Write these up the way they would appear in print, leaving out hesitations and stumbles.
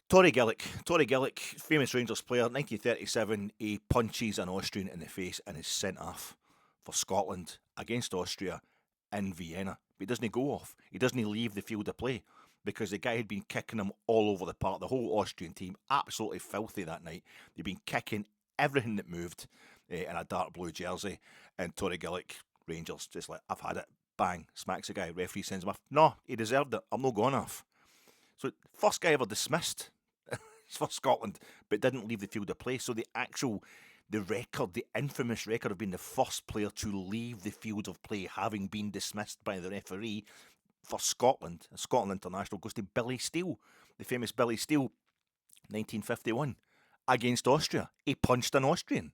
Torry Gillick, famous Rangers player, 1937, he punches an Austrian in the face and is sent off for Scotland against Austria in Vienna. But he doesn't go off. He doesn't leave the field of play because the guy had been kicking him all over the park. The whole Austrian team, absolutely filthy that night. They'd been kicking everything that moved in a dark blue jersey. And Torry Gillick, Rangers, just like, I've had it. Bang, smacks the guy. Referee sends him off. No, he deserved it. I'm not going off. So, first guy ever dismissed for Scotland, but didn't leave the field of play. So the record, the infamous record of being the first player to leave the field of play, having been dismissed by the referee for Scotland, Scotland International, goes to Billy Steele, the famous Billy Steele, 1951, against Austria. He punched an Austrian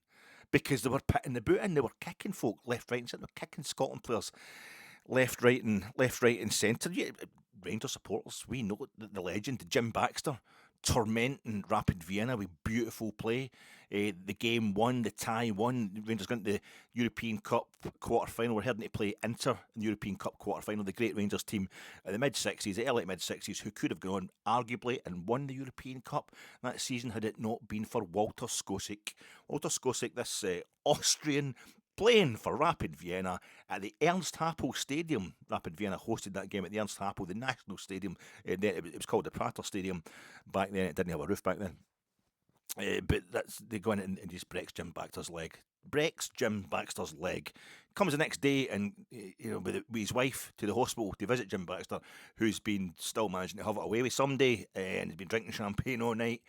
because they were putting the boot in. They were kicking folk left, right, and centre. They were kicking Scotland players left, right, and centre. Yeah, Rangers supporters, we know the legend, Jim Baxter, tormenting Rapid Vienna with beautiful play. The game won, the tie won. Rangers got into the European Cup quarter-final. We're heading to play Inter in the European Cup quarter-final. The great Rangers team in the mid-60s, the early mid-60s, who could have gone arguably and won the European Cup that season had it not been for Walter Skosik. Walter Skosik, this Austrian, playing for Rapid Vienna at the Ernst Happel Stadium. Rapid Vienna hosted that game at the Ernst Happel, the national stadium. It was called the Prater Stadium back then. It didn't have a roof back then. But they go in and just breaks Jim Baxter's leg. Comes the next day and with his wife to the hospital to visit Jim Baxter, who's been still managing to have it away with somebody and has been drinking champagne all night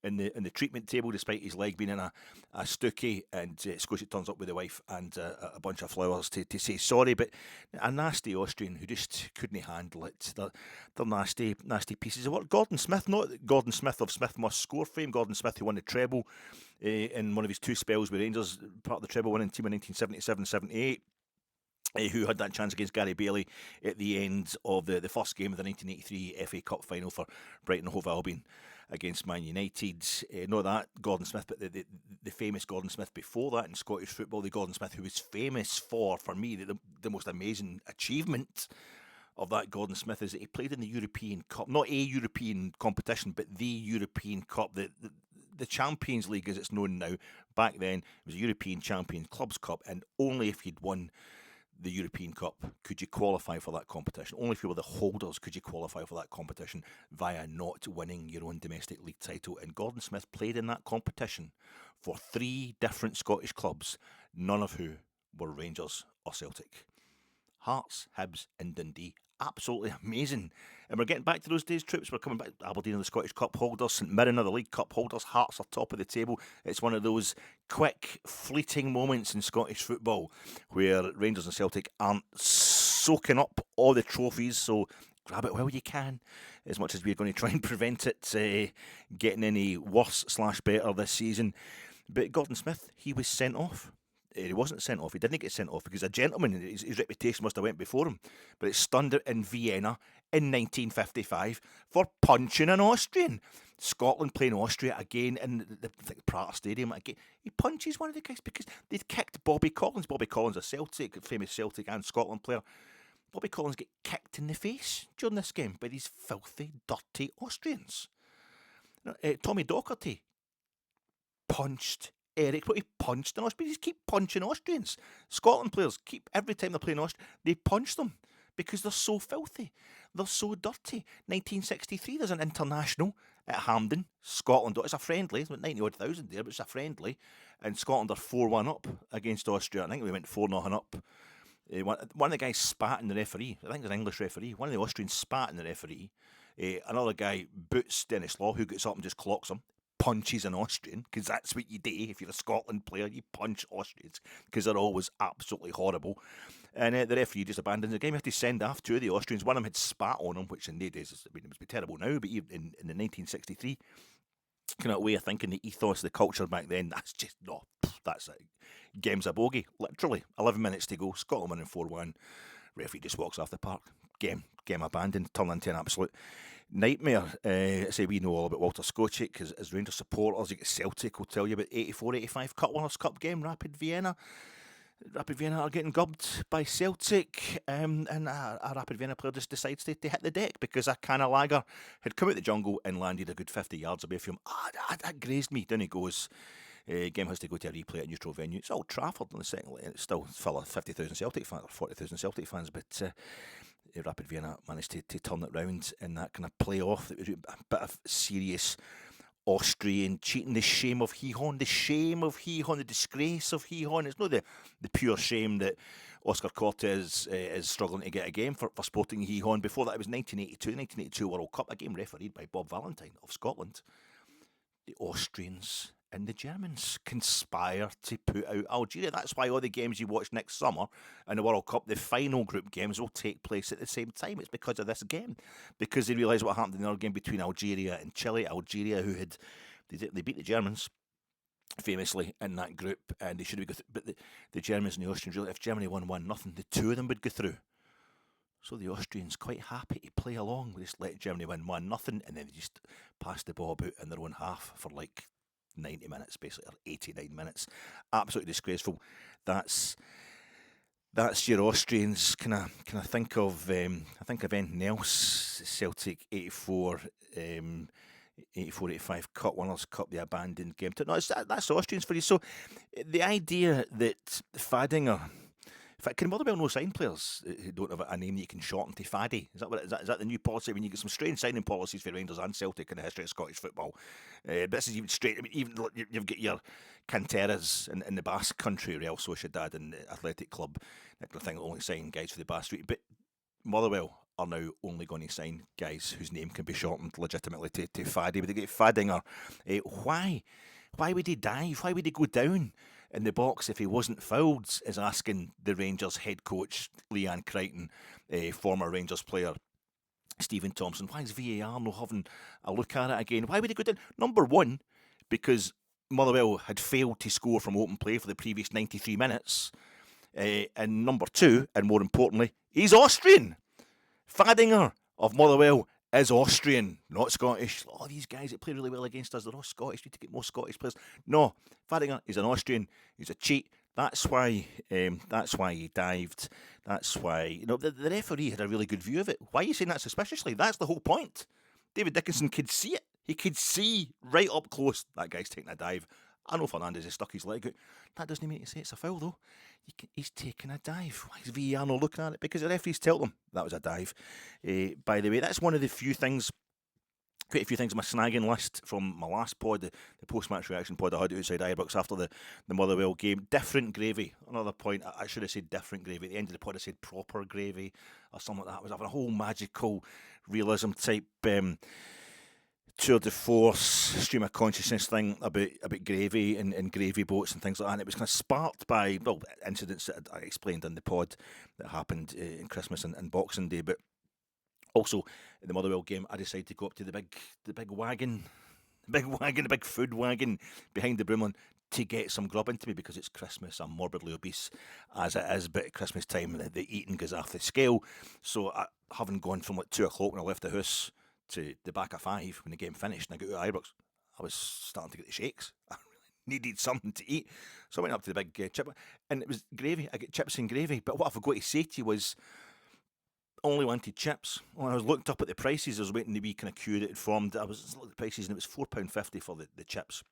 in the treatment table despite his leg being in a stookie. And Scotia turns up with the wife and a bunch of flowers to say sorry, but a nasty Austrian who just couldn't handle it. They're nasty pieces of work. Gordon Smith, not Gordon Smith of Smith Must Score fame, Gordon Smith who won the treble in one of his two spells with Rangers, part of the treble winning team in 1977-78. Who had that chance against Gary Bailey at the end of the first game of the 1983 FA Cup final for Brighton Hove Albion against Man United. Not that Gordon Smith, but the famous Gordon Smith before that in Scottish football, the Gordon Smith who was famous for me, the most amazing achievement of that Gordon Smith is that he played in the European Cup, not a European competition, but the European Cup, the Champions League as it's known now. Back then, it was a European Champions Clubs Cup, and only if you'd won the European Cup could you qualify for that competition. Only if you were the holders could you qualify for that competition via not winning your own domestic league title. And Gordon Smith played in that competition for 3 different Scottish clubs, none of who were Rangers or Celtic. Hearts, Hibs and Dundee. Absolutely amazing. And we're getting back to those days, troops. We're coming back. Aberdeen are the Scottish Cup holders. St Mirren are the League Cup holders. Hearts are top of the table. It's one of those quick, fleeting moments in Scottish football where Rangers and Celtic aren't soaking up all the trophies. So grab it while you can, as much as we're going to try and prevent it getting any worse/better this season. But Gordon Smith, he was sent off. He wasn't sent off. He didn't get sent off because a gentleman, his reputation must have went before him. But it stunned it in Vienna in 1955 for punching an Austrian. Scotland playing Austria again in the Prater Stadium. Again, he punches one of the guys because they'd kicked Bobby Collins. Bobby Collins, a Celtic, famous Celtic and Scotland player. Bobby Collins get kicked in the face during this game by these filthy, dirty Austrians. Tommy Docherty punched Eric, but he punched an Austrian. They just keep punching Austrians. Scotland players every time they're playing Austria, they punch them because they're so filthy. They're so dirty. 1963, there's an international at Hampden, Scotland. It's a friendly. It's 90,000 there, but it's a friendly. And Scotland are 4-1 up against Austria. I think we went 4-0 up. One of the guys spat in the referee. I think it was an English referee. One of the Austrians spat in the referee. Another guy boots Dennis Law, who gets up and just clocks him. Punches an Austrian, because that's what you do. If you're a Scotland player, you punch Austrians, because they're always absolutely horrible. And the referee just abandoned the game. You have to send off 2 of the Austrians. One of them had spat on him, which in the days, it must be terrible now, but even in the 1963 kind of way of thinking, the ethos, the culture back then, that's just, no, that's it. Game's a bogey, literally. 11 minutes to go, Scotland winning 4-1. Referee just walks off the park. Game abandoned, turned into an absolute nightmare. Say we know all about Walter Skocic as Rangers supporters. You get Celtic will tell you about 84-85 Cup Winners' Cup game, Rapid Vienna. Rapid Vienna are getting gubbed by Celtic, and a Rapid Vienna player just decides to hit the deck because a can of lager had come out the jungle and landed a good 50 yards away from him. That grazed me. Down he goes. Game has to go to a replay at a neutral venue. It's Old Trafford in the second leg. It's still full of 50,000 Celtic fans, or 40,000 Celtic fans, but Rapid Vienna managed to turn it round in that kind of play-off. It was a bit of serious Austrian cheating, the shame of Gijón, the disgrace of Gijón. It's not the pure shame that Oscar Cortes is struggling to get a game for Sporting Gijón. Before that, it was 1982 World Cup, a game refereed by Bob Valentine of Scotland. The Austrians and the Germans conspire to put out Algeria. That's why all the games you watch next summer in the World Cup, the final group games, will take place at the same time. It's because of this game. Because they realised what happened in the other game between Algeria and Chile. Algeria, who they beat the Germans famously in that group, and they should have gone through. But the Germans and the Austrians, really, if Germany won 1-0, the two of them would go through. So the Austrians quite happy to play along. They just let Germany win 1-0, and then they just pass the ball about in their own half for like 90 minutes, basically, or 89 minutes. Absolutely disgraceful. That's your Austrians. Can I think of anything else? Celtic 84, 84-85 Cup Winners' Cup, the abandoned game. No, that's Austrians for you. So the idea that Fadinger. Can Motherwell no sign players who don't have a name that you can shorten to Faddy? Is that the new policy? When you get some strange signing policies for Rangers and Celtic in the history of Scottish football. This is even straight. I mean, even you've got your Canteras in the Basque Country, Real Sociedad and the Athletic Club. That kind of thing, only sign guys for the Basque Street. But Motherwell are now only going to sign guys whose name can be shortened legitimately to Faddy. But they get Fadinger. Why? Why would he dive? Why would he go down in the box if he wasn't fouled? Is asking the Rangers head coach Leanne Crichton, former Rangers player Stephen Thompson. Why is VAR not having a look at it again? Why would he go down? Number one, because Motherwell had failed to score from open play for the previous 93 minutes. And number two, and more importantly, he's Austrian. Fadinger of Motherwell is Austrian, not Scottish. Oh, these guys that play really well against us, they're all Scottish. We need to get more Scottish players. No, Fadinger is an Austrian. He's a cheat. That's why he dived. That's why the referee had a really good view of it. Why are you saying that suspiciously? That's the whole point. David Dickinson could see it. He could see right up close that guy's taking a dive. I know Fernandes has stuck his leg out. That doesn't mean to say it's a foul, though. He's taking a dive. Why is VAR not looking at it? Because the referees tell them that was a dive. By the way, that's one of the few things, quite a few things on my snagging list from my last pod, the post-match reaction pod I had outside Ibrox after the Motherwell game. Different gravy. Another point, I should have said different gravy. At the end of the pod I said proper gravy or something like that. I was having a whole magical realism type tour de force, stream of consciousness thing about gravy and gravy boats and things like that. And it was kind of sparked by incidents that I explained in the pod that happened in Christmas and Boxing Day. But also in the Motherwell game, I decided to go up to the big wagon, the big food wagon behind the Broomland to get some grub into me because it's Christmas. I'm morbidly obese as it is, but at Christmas time the eating goes off the scale. So having gone from like 2 o'clock when I left the house to the back of 5 when the game finished and I got out of Ibrox, I was starting to get the shakes. I really needed something to eat. So I went up to the big chip, and it was gravy. I get chips and gravy. But what I forgot to say to you was, I only wanted chips. When I was looked up at the prices, I was waiting to be kind of queue that had formed. I was looking at the prices and it was £4.50 for the chips.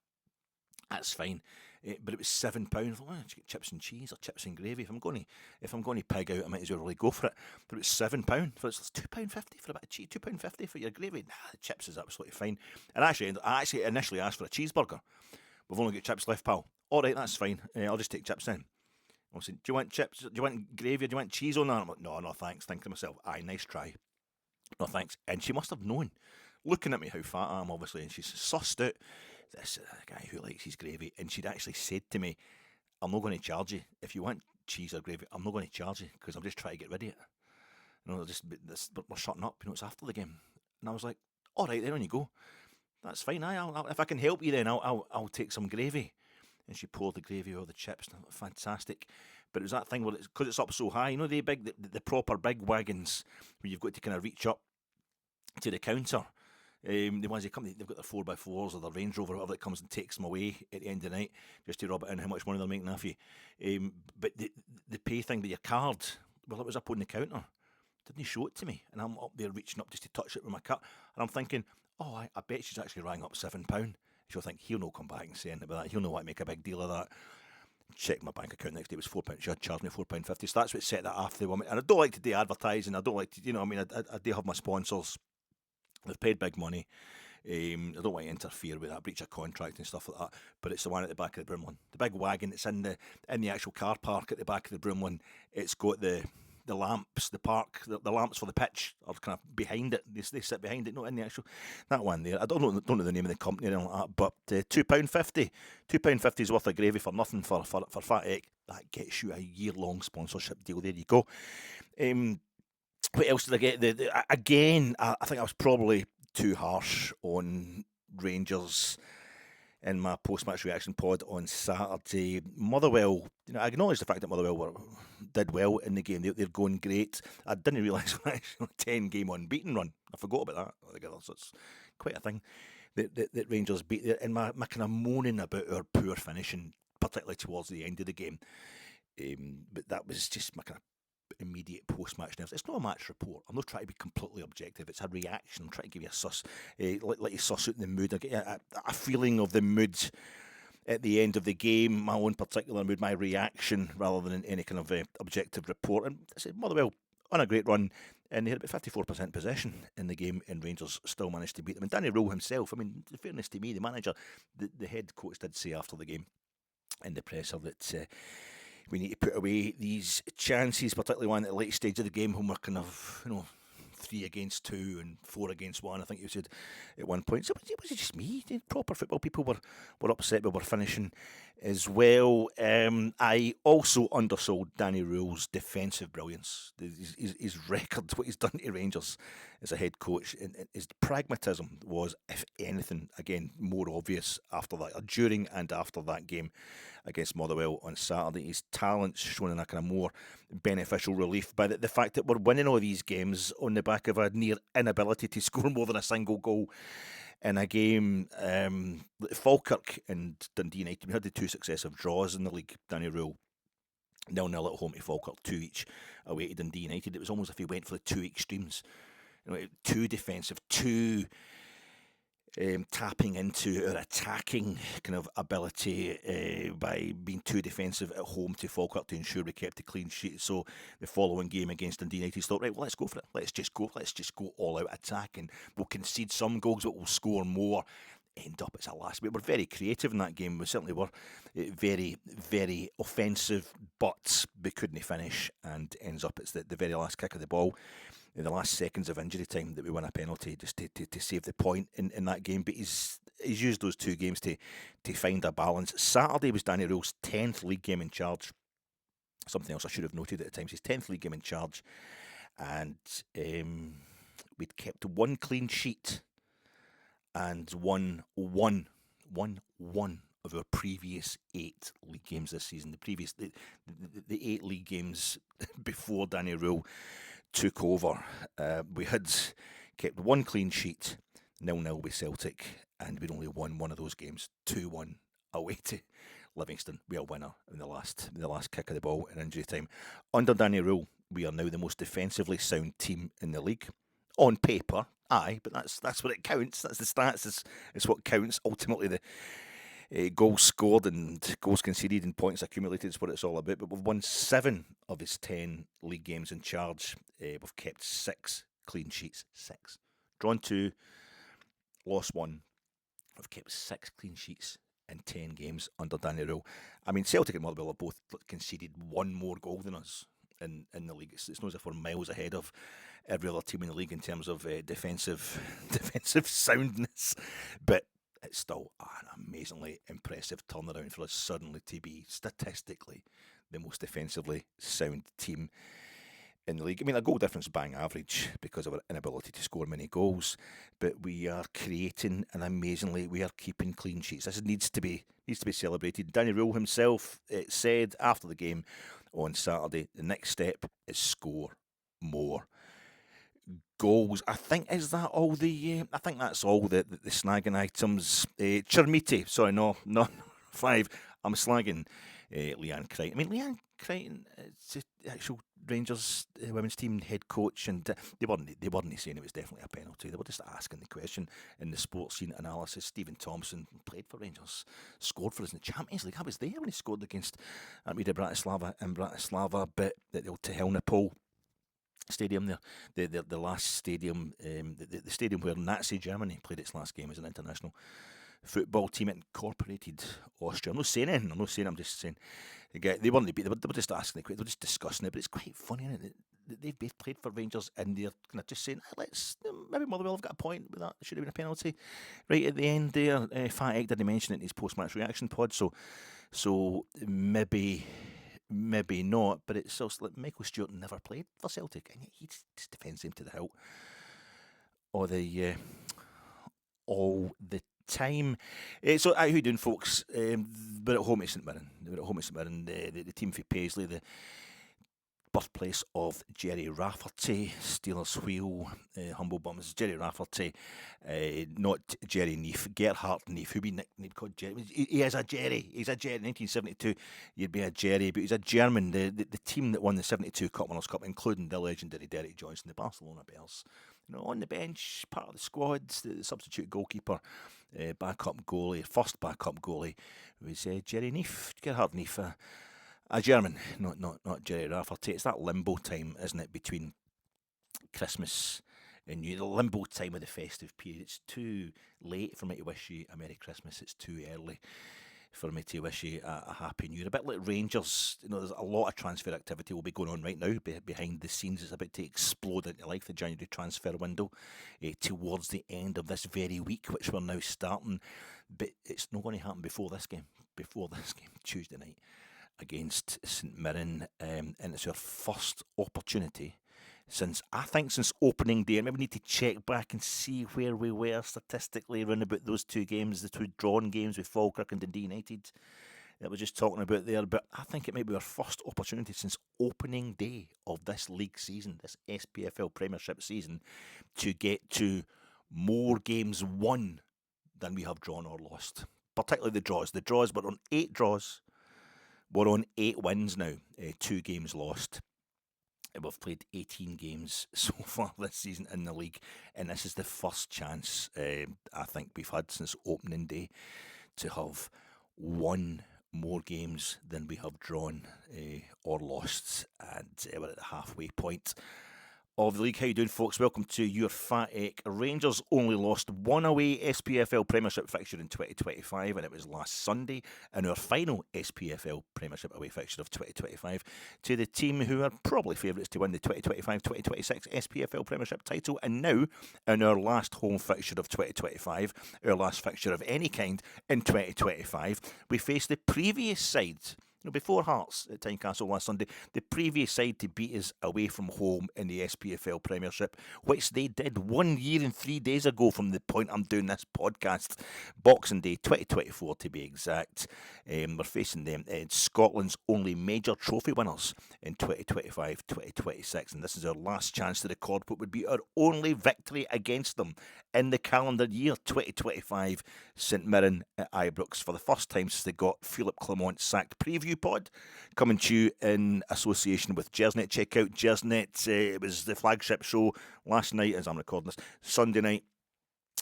That's fine. But it was £7. I thought, I should get chips and cheese or chips and gravy. If I'm going to pig out, I might as well really go for it. But it's £7 for it's £2.50 for a bit of cheese. £2.50 for your gravy. Nah, the chips is absolutely fine. And I actually initially asked for a cheeseburger. We've only got chips left, pal. All right, that's fine. I'll just take chips then. I said, do you want chips? Do you want gravy? Do you want cheese on that? I'm like, no, thanks. Thinking to myself, aye, nice try. No, thanks. And she must have known, looking at me how fat I am, obviously, and she's sussed out this guy who likes his gravy, and she'd actually said to me, I'm not going to charge you. If you want cheese or gravy, I'm not going to charge you because I'm just trying to get rid of it. We're shutting up, it's after the game. And I was like, all right, then on you go. That's fine. I'll, if I can help you then, I'll take some gravy. And she poured the gravy over the chips. Fantastic. But it was that thing where because it's up so high, the proper big wagons where you've got to kind of reach up to the counter The ones they've got their 4x4s or their Range Rover or whatever that comes and takes them away at the end of the night just to rub it in how much money they're making off you. But the pay thing with your card, well, it was up on the counter. Didn't he show it to me? And I'm up there reaching up just to touch it with my card. And I'm thinking, oh, I bet she's actually rang up £7. She'll think he'll not come back and say anything about that. He'll know why make a big deal of that. Check my bank account next day, it was £4. She had charged me £4.50. So that's what set that off the woman. And I don't like to do advertising. I don't like to, I do have my sponsors. They've paid big money. I don't want to interfere with that, breach of contract and stuff like that. But it's the one at the back of the Broom one, the big wagon that's in the actual car park at the back of the Broom one. It's got the lamps, the lamps for the pitch are kind of behind it. They sit behind it, not in the actual that one there. I don't know the name of the company or anything like that, but £2.50. £2.50 is worth of gravy for nothing for Fat Egg. That gets you a year-long sponsorship deal. There you go. What else did I get? Again, I think I was probably too harsh on Rangers in my post-match reaction pod on Saturday. Motherwell, I acknowledge the fact that Motherwell did well in the game. They're going great. I didn't realise it was actually a 10-game unbeaten run. I forgot about that altogether, so it's quite a thing that Rangers beat there. And my kind of moaning about our poor finishing, particularly towards the end of the game. But that was just my kind of immediate post-match nerves. It's not a match report. I'm not trying to be completely objective. It's a reaction. I'm trying to give you a suss, let you suss out the mood. I get a feeling of the mood at the end of the game, my own particular mood, my reaction, rather than any kind of objective report. And I said Motherwell on a great run, and they had about 54% possession in the game, and Rangers still managed to beat them. And Danny Röhl himself, I mean, in fairness to me, the manager, the head coach did say after the game in the presser that we need to put away these chances, particularly one at the late stage of the game when we're kind of, 3 against 2 and 4 against 1, I think you said at one point. So was it just me? The proper football people were upset with our finishing as well. I also undersold Danny Röhl's defensive brilliance. His record, what he's done to Rangers as a head coach, and his pragmatism was, if anything, again, more obvious after that, or during and after that game against Motherwell on Saturday. His talent's shown in a kind of more beneficial relief by the fact that we're winning all these games on the back of a near inability to score more than a single goal in a game. Falkirk and Dundee United, we had the 2 successive draws in the league. Danny Röhl 0-0 at home to Falkirk, 2 each away to Dundee United. It was almost as if he went for the 2 extremes. 2 defensive, 2 tapping into our attacking kind of ability by being 2 defensive at home to Falkirk to ensure we kept a clean sheet. So the following game against Dundee United thought, right, well, let's go for it. Let's just go all out attack, and we'll concede some goals, but we'll score more. End up, it's a last bit. We're very creative in that game. We certainly were very, very offensive, but we couldn't finish, and ends up it's the very last kick of the ball in the last seconds of injury time that we win a penalty just to save the point in that game. But he's used those 2 games to find a balance. Saturday was Danny Röhl's 10th league game in charge. Something else I should have noted at the time. His 10th league game in charge, and we'd kept 1 clean sheet and won one of our previous 8 league games this season. The 8 league games before Danny Röhl took over, we had kept 1 clean sheet, 0-0 with Celtic, and we'd only won one of those games, 2-1 away to Livingston. We are a winner in the last kick of the ball in injury time. Under Danny Röhl, we are now the most defensively sound team in the league. On paper, aye, but that's what it counts. That's the stats. It's what counts. Ultimately, the goals scored and goals conceded and points accumulated is what it's all about. But we've won 7 of his 10 league games in charge. We've kept 6 clean sheets. 6. Drawn 2, lost 1. We've kept 6 clean sheets in 10 games under Danny Röhl. I mean, Celtic and Motherwell have both conceded 1 more goal than us in the league. It's not as if we're miles ahead of every other team in the league in terms of defensive soundness, but it's still an amazingly impressive turnaround for us suddenly to be statistically the most defensively sound team in the league. I mean, our goal difference is bang average because of our inability to score many goals, but we are creating, and amazingly we are keeping clean sheets. This needs to be celebrated. Danny Röhl himself said after the game on Saturday, the next step is score more goals. I think is that all the. I think that's all the snagging items. Chermiti, sorry, no, 5. I'm slagging Leanne Crichton. I mean, Leanne Crichton, it's the actual Rangers women's team head coach, and they weren't saying it was definitely a penalty. They were just asking the question in the sports scene analysis. Stephen Thompson played for Rangers, scored for us in the Champions League. I was there when he scored against Armida Bratislava in Bratislava, but at the old Tehelnapol stadium there, the last stadium, the stadium where Nazi Germany played its last game as an international football team. It incorporated Austria. I'm not saying anything. I'm just saying they weren't beat. They were just asking the question. They were just discussing it. But it's quite funny, isn't it? They've both played for Rangers, and they're kind of just saying, let's maybe Motherwell have got a point with that. It should have been a penalty right at the end there. Fat Egg didn't mention it in his post-match reaction pod, so maybe not. But it's also like Michael Stewart never played for Celtic, and he just defends him to the hilt all the time. So how you doing, folks? We're at home at St Mirren. The team for Paisley, the birthplace of Jerry Rafferty, Steelers Wheel, Humble Bums. Jerry Rafferty, not Jerry Neef, Gerhard Neef, who we nicknamed called Jerry. He is a Jerry. He's a Jerry. 1972, you'd be a Jerry, but he's a German. The team that won the 72 Cup Winners' Cup, including the legendary Derek Johnstone, the Barcelona Bears. On the bench, part of the squad, the substitute goalkeeper, backup goalie, first backup goalie was Jerry Neef, Gerhard Neef, a German, not Jerry Rafferty. It's that limbo time, isn't it, between Christmas and New Year, the limbo time of the festive period. It's too late for me to wish you a Merry Christmas. It's too early for me to wish you a Happy New Year. A bit like Rangers, there's a lot of transfer activity will be going on right now behind the scenes. It's about to explode into life, the January transfer window, towards the end of this very week, which we're now starting. But it's not going to happen before this game, Tuesday night against St Mirren, and it's our first opportunity since opening day. Maybe we need to check back and see where we were statistically around about those two games, the two drawn games with Falkirk and Dundee United that we're just talking about there. But I think it might be our first opportunity since opening day of this league season, this SPFL Premiership season, to get to more games won than we have drawn or lost. Particularly the draws. The draws, we're on 8 draws. We're on 8 wins now, 2 games lost. We've played 18 games so far this season in the league, and this is the first chance I think we've had since opening day to have won more games than we have drawn or lost, and we're at the halfway point of the league. How you doing, folks? Welcome to your Fat Egg. Rangers only lost one away SPFL Premiership fixture in 2025, and it was last Sunday in our final SPFL Premiership away fixture of 2025 to the team who are probably favourites to win the 2025-2026 SPFL Premiership title. And now, in our last home fixture of 2025, our last fixture of any kind in 2025, we face the previous side. Before Hearts at Tynecastle last Sunday, the previous side to beat us away from home in the SPFL Premiership, which they did 1 year and 3 days ago from the point I'm doing this podcast, Boxing Day 2024 to be exact. We're facing them, Scotland's only major trophy winners in 2025-2026, and this is our last chance to record what would be our only victory against them in the calendar year 2025. St Mirren at Ibrox for the first time since they got Philip Clement sacked. Preview pod coming to you in association with Gersnet. Check out Gersnet. It was the flagship show last night as I'm recording this, Sunday night,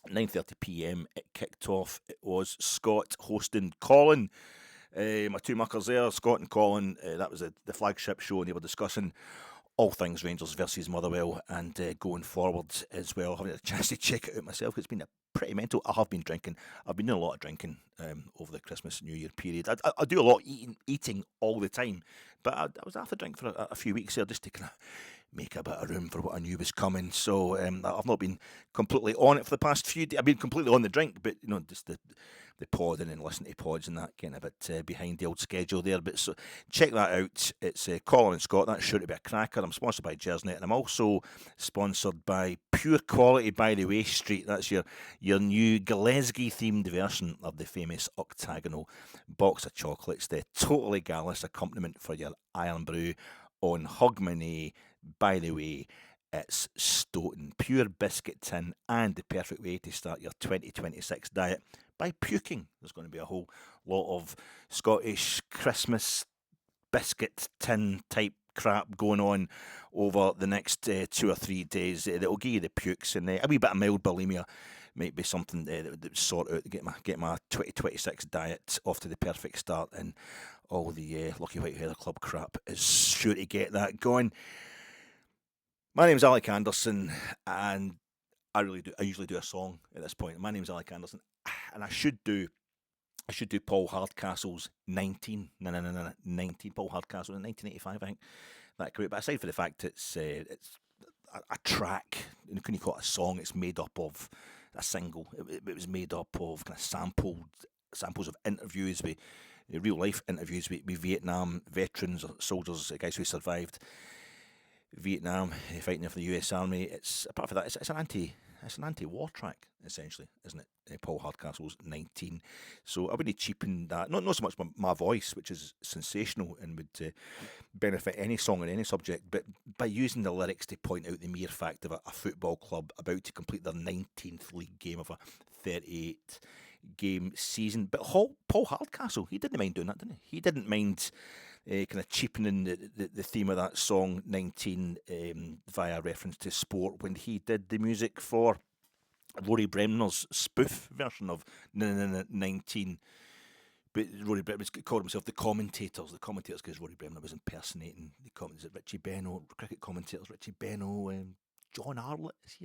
9:30pm. It kicked off. It was Scott hosting Colin. My two muckers there, Scott and Colin. That was the flagship show, and they were discussing all things Rangers versus Motherwell and going forward as well. I haven't had a chance to check it out myself. It's been pretty mental. I have been drinking. I've been doing a lot of drinking over the Christmas and New Year period. I do a lot of eating all the time, but I was after drink for a few weeks there just to kind of make a bit of room for what I knew was coming. So I've not been completely on it for the past few days. I've been completely on the drink, but just the podding and listening to pods and that, getting a bit behind the old schedule there. But so check that out. It's Colin and Scott. That's sure to be a cracker. I'm sponsored by Gersnet, and I'm also sponsored by Pure Quality by the Way Street. That's your new Gillespie themed version of the famous octagonal box of chocolates. The totally gallus accompaniment for your Iron Brew on Hogmanay by the Way It's Stoughton, pure biscuit tin, and the perfect way to start your 2026 diet by puking. There's going to be a whole lot of Scottish Christmas biscuit tin type crap going on over the next 2 or 3 days that will give you the pukes, and a wee bit of mild bulimia might be something that would sort out to get my 2026 diet off to the perfect start, and all the Lucky White Heather Club crap is sure to get that going. My name's Alec Anderson, and I usually do a song at this point. My name's Alec Anderson, and I should do Paul Hardcastle's 19. No, 19. Paul Hardcastle in 1985, I think. That great. But aside for the fact it's a track, and can you call it a song? It's made up of a single. It was made up of kind of samples of interviews with real life interviews with Vietnam veterans or soldiers, guys who survived Vietnam, fighting for the US Army. It's apart from that, it's an anti-war track, essentially, isn't it? Paul Hardcastle's 19. So I wouldn't cheapen that. Not so much my voice, which is sensational and would benefit any song on any subject, but by using the lyrics to point out the mere fact of a football club about to complete their 19th league game of a 38-game season. But Paul Hardcastle, he didn't mind doing that, didn't he? He didn't mind kind of cheapening the theme of that song 19 via reference to sport when he did the music for Rory Bremner's spoof version of 19. But Rory Bremner called himself the commentators because Rory Bremner was impersonating the commentators. Richie Beno, cricket commentators, Richie Beno, John Arlott, is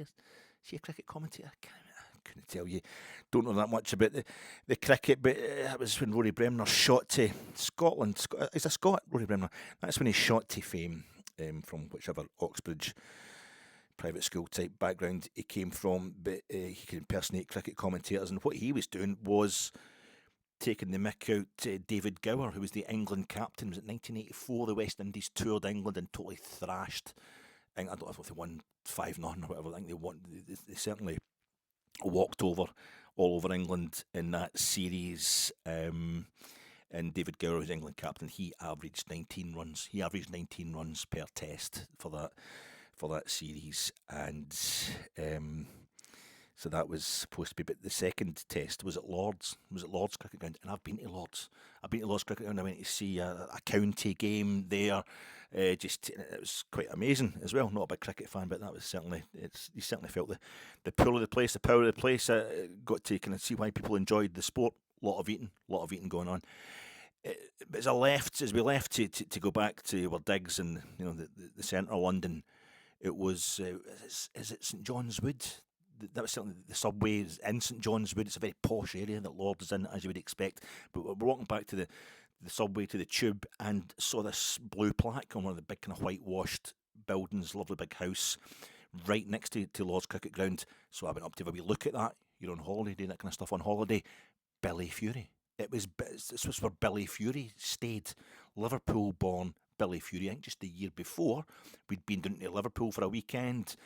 he a cricket commentator? I couldn't tell you. Don't know that much about the cricket, but that was when Rory Bremner shot to Scotland. Is a Scot, Rory Bremner? That's when he shot to fame from whichever Oxbridge private school type background he came from. But he could impersonate cricket commentators, and what he was doing was taking the mick out David Gower, who was the England captain. Was it 1984? The West Indies toured England and totally thrashed. I don't know if they won 5-0 or whatever. I think they won. They certainly walked all over England in that series. And David Gower, who's England captain, he averaged 19 runs. He averaged 19 runs per test for that series, and so that was supposed to be. But the second test was at Lord's. Cricket Ground, and I've been to Lord's Cricket Ground. I went to see a county game there. It was quite amazing as well. Not a big cricket fan, but that was you certainly felt the pull of the place, the power of the place. Got to kind of see why people enjoyed the sport. A lot of eating going on. But as we left to go back to our digs in the centre of London, it was is it St John's Wood? That was certainly the subway in St John's Wood. It's a very posh area that Lord is in, as you would expect. But we're walking back to the subway to the tube and saw this blue plaque on one of the big kind of whitewashed buildings, lovely big house, right next to Lord's Cricket Ground. So I went up to have a wee look at that. You're on holiday, doing that kind of stuff on holiday. Billy Fury. This was where Billy Fury stayed. Liverpool-born Billy Fury. I think just the year before, we'd been down to Liverpool for a weekend.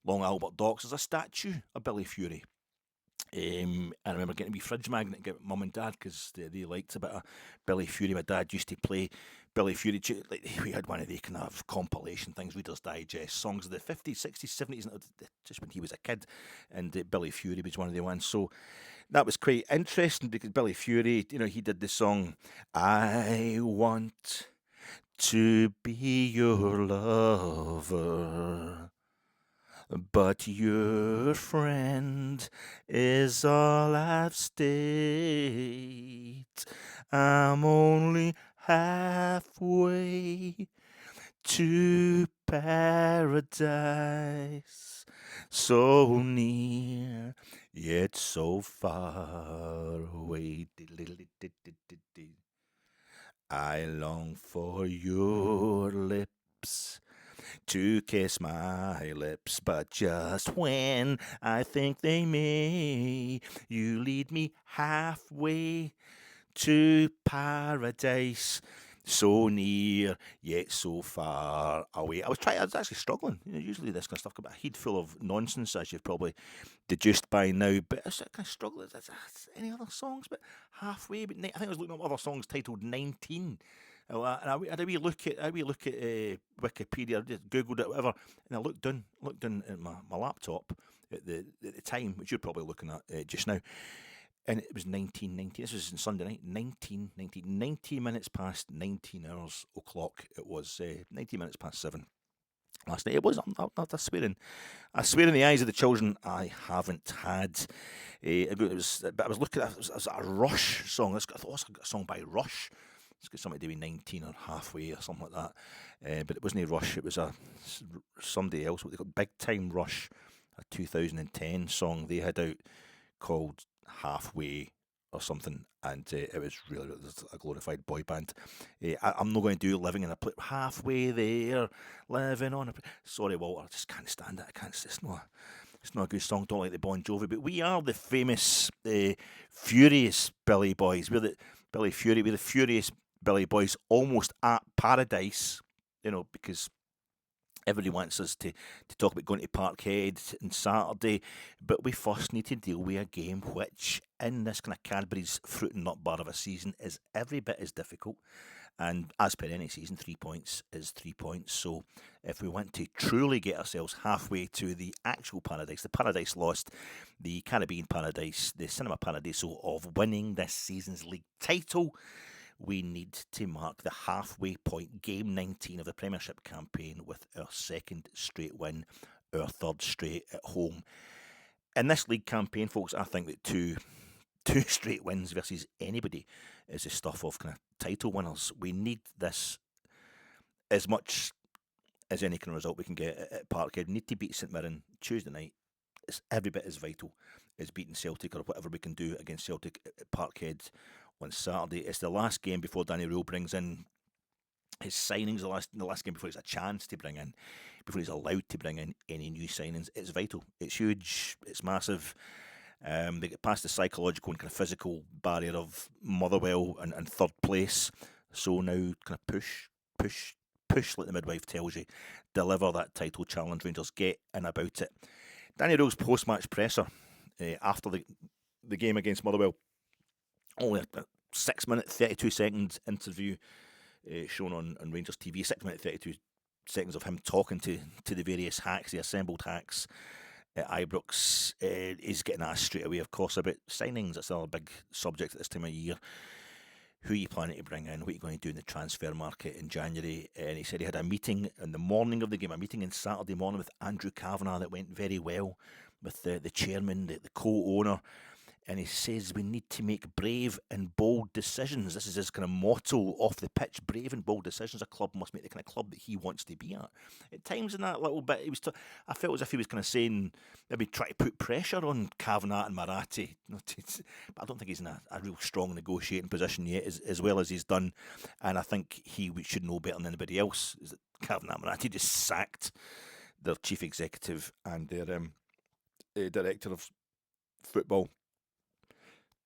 Long Albert Docks, there's a statue of Billy Fury. And I remember getting a wee fridge magnet to get Mum and Dad because they liked a bit of Billy Fury. My dad used to play Billy Fury. We had one of the kind of compilation things, Reader's Digest, songs of the 50s, 60s, 70s, just when he was a kid. And Billy Fury was one of the ones. So that was quite interesting because Billy Fury, he did the song, I Want to Be Your Lover, but your friend is all I've stayed. I'm only halfway to paradise, so near yet so far away. I long for your lips to kiss my lips, but just when I think they may, you lead me halfway to paradise, so near yet so far away. I was actually struggling. Usually this kind of stuff got a head full of nonsense, as you've probably deduced by now, but I was kind of struggling. Any other songs? But halfway, but I think I was looking at other songs titled 19. Well, I had a wee look at Wikipedia. I just googled it, whatever, and I looked down at my laptop at the time, which you're probably looking at just now, and it was 1990. This was on Sunday night, 1990, 90 minutes past 19 hours o'clock. It was 90 minutes past 7 last night. It was. I swear in the eyes of the children, I haven't had. It was, but I was looking at it was a Rush song. I thought it was a song by Rush. It's got something to do with 19 or halfway or something like that. But it wasn't Rush. It was somebody else. What they called Big Time Rush, a 2010 song they had out called Halfway or something, and it was really a glorified boy band. I'm not going to do Living in a Place. Halfway there, living on a. Sorry, Walter, I just can't stand it. I can't. It's not a good song. Don't like the Bon Jovi, but we are the famous, furious Billy Boys. We're the furious Billy Boys, almost at paradise. Because everybody wants us to talk about going to Parkhead on Saturday, but we first need to deal with a game which, in this kind of Cadbury's fruit and nut bar of a season, is every bit as difficult. And as per any season, 3 points is 3 points. So if we want to truly get ourselves halfway to the actual paradise, the Paradise Lost, the Caribbean Paradise, the Cinema Paradiso of winning this season's league title, we need to mark the halfway point, game 19 of the Premiership campaign, with our second straight win, our third straight at home. In this league campaign, folks, I think that two straight wins versus anybody is the stuff of kind of title winners. We need this as much as any kind of result we can get at Parkhead. We need to beat St Mirren Tuesday night. It's every bit as vital as beating Celtic or whatever we can do against Celtic at Parkhead on Saturday. It's the last game before Danny Röhl brings in his signings, the last game before he's a chance to bring in, before he's allowed to bring in any new signings. It's vital. It's huge. It's massive. They get past the psychological and kind of physical barrier of Motherwell and third place. So now kind of push like the midwife tells you. Deliver that title challenge, Rangers. Get in about it. Danny Röhl's post-match presser after the game against Motherwell, only a 6 minute 32 seconds interview shown on Rangers TV. 6 minute 32 seconds of him talking to the various hacks, the assembled hacks at Ibrox. He's getting asked straight away, of course, about signings. That's another big subject at this time of year. Who are you planning to bring in? What are you going to do in the transfer market in January? And he said he had a meeting in the morning of the game, a meeting on Saturday morning with Andrew Kavanagh that went very well with the chairman, the co-owner. And he says we need to make brave and bold decisions. This is his kind of motto off the pitch: brave and bold decisions. A club must make the kind of club that he wants to be at. At times in that little bit, I felt as if he was kind of saying, maybe try to put pressure on Kavanagh and Marathi. But I don't think he's in a real strong negotiating position yet, as well as he's done. And I think he should know better than anybody else, is that Kavanagh and Marathi just sacked their chief executive and their director of football,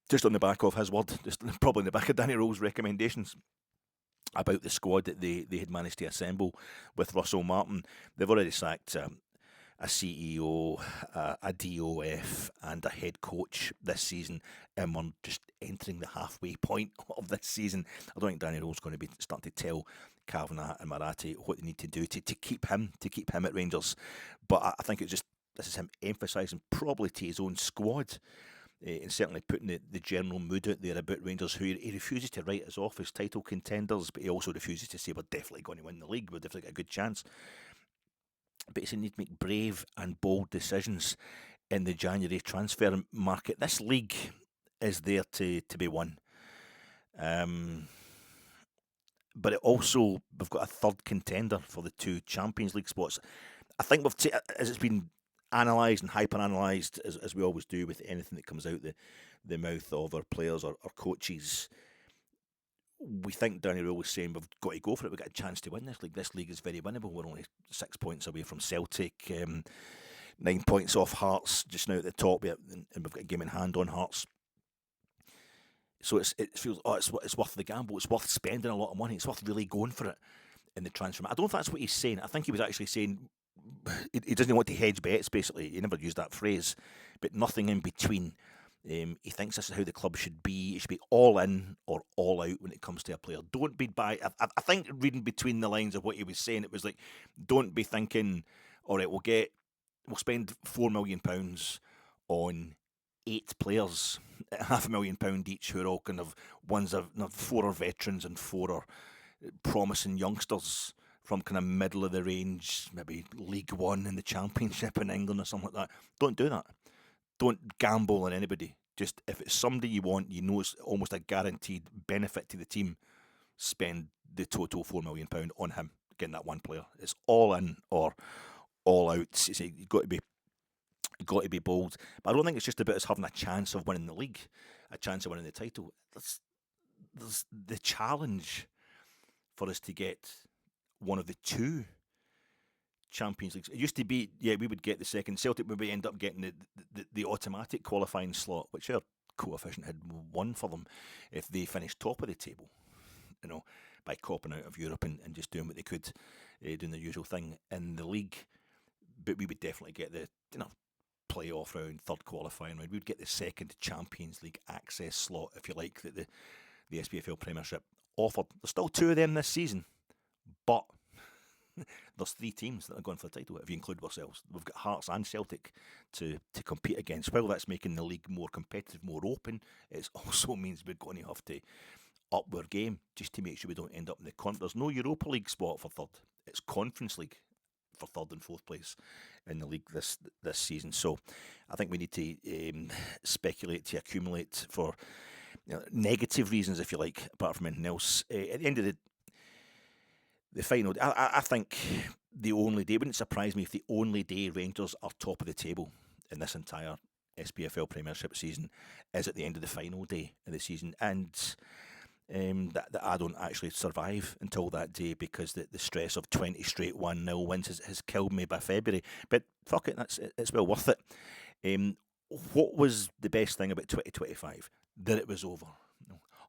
just on the back of his word, just probably on the back of Danny Röhl's recommendations about the squad that they had managed to assemble with Russell Martin. They've already sacked a CEO, a DOF and a head coach this season, and we're just entering the halfway point of this season. I don't think Danny Röhl's going to be starting to tell Kavanagh and Marathi what they need to do to keep him at Rangers. But I think this is him emphasising probably to his own squad. And certainly putting the general mood out there about Rangers, who he refuses to write us off as title contenders, but he also refuses to say we're definitely going to win the league, we're definitely got a good chance. But he said need to make brave and bold decisions in the January transfer market. This league is there to be won. But we've got a third contender for the 2 Champions League spots. I think as it's been analysed and hyper-analysed, as we always do with anything that comes out the mouth of our players or coaches, we think Danny Röhl was saying we've got to go for it. We've got a chance to win this league. This league is very winnable. We're only 6 points away from Celtic, 9 points off Hearts just now at the top, and we've got a game in hand on Hearts. So it feels, it's worth the gamble. It's worth spending a lot of money. It's worth really going for it in the transfer. I don't know if that's what he's saying. I think he was actually saying he doesn't want to hedge bets, basically. He never used that phrase, but nothing in between He thinks this is how the club should be. It should be all in or all out when it comes to a player. Don't be I think reading between the lines of what he was saying, it was like, don't be thinking, all right, we'll spend £4 million on 8 players at £500,000 each, who are all kind of ones of 4 are veterans and 4 are promising youngsters from kind of middle of the range, maybe League One in the Championship in England or something like that. Don't do that. Don't gamble on anybody. Just if it's somebody you want, you know it's almost a guaranteed benefit to the team, spend the total £4 million on him, getting that one player. It's all in or all out. You've got to be bold. But I don't think it's just about us having a chance of winning the league, a chance of winning the title. There's the challenge for us to get one of the 2 Champions Leagues. It used to be, we would get the second. Celtic would end up getting the automatic qualifying slot, which our coefficient had won for them if they finished top of the table, by copping out of Europe and just doing what they could, doing the usual thing in the league. But we would definitely get the playoff round, third qualifying round. We would get the second Champions League access slot, if you like, that the SPFL Premiership offered. There's still 2 of them this season, but there's 3 teams that are going for the title, if you include ourselves. We've got Hearts and Celtic to compete against. While that's making the league more competitive, more open, it also means we're going to have to up our game just to make sure we don't end up in the there's no Europa League spot for third. It's Conference League for third and fourth place in the league this season. So I think we need to speculate to accumulate for negative reasons, if you like, apart from anything else. At the end of the final, I think the only day, it wouldn't surprise me if the only day Rangers are top of the table in this entire SPFL Premiership season is at the end of the final day of the season, and that I don't actually survive until that day, because the stress of 20 straight 1-0 wins has killed me by February. But fuck it, it's well worth it. What was the best thing about 2025? That it was over.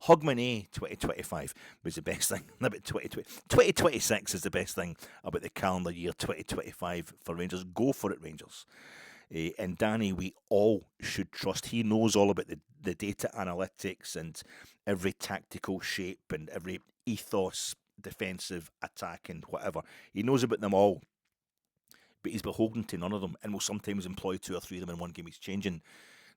Hogmanay 2025 was the best thing about 2020. 2026 is the best thing about the calendar year 2025 for Rangers. Go for it, Rangers. And Danny, we all should trust. He knows all about the data analytics and every tactical shape and every ethos, defensive, attack, and whatever. He knows about them all, but he's beholden to none of them, and will sometimes employ 2 or 3 of them in one game. He's changing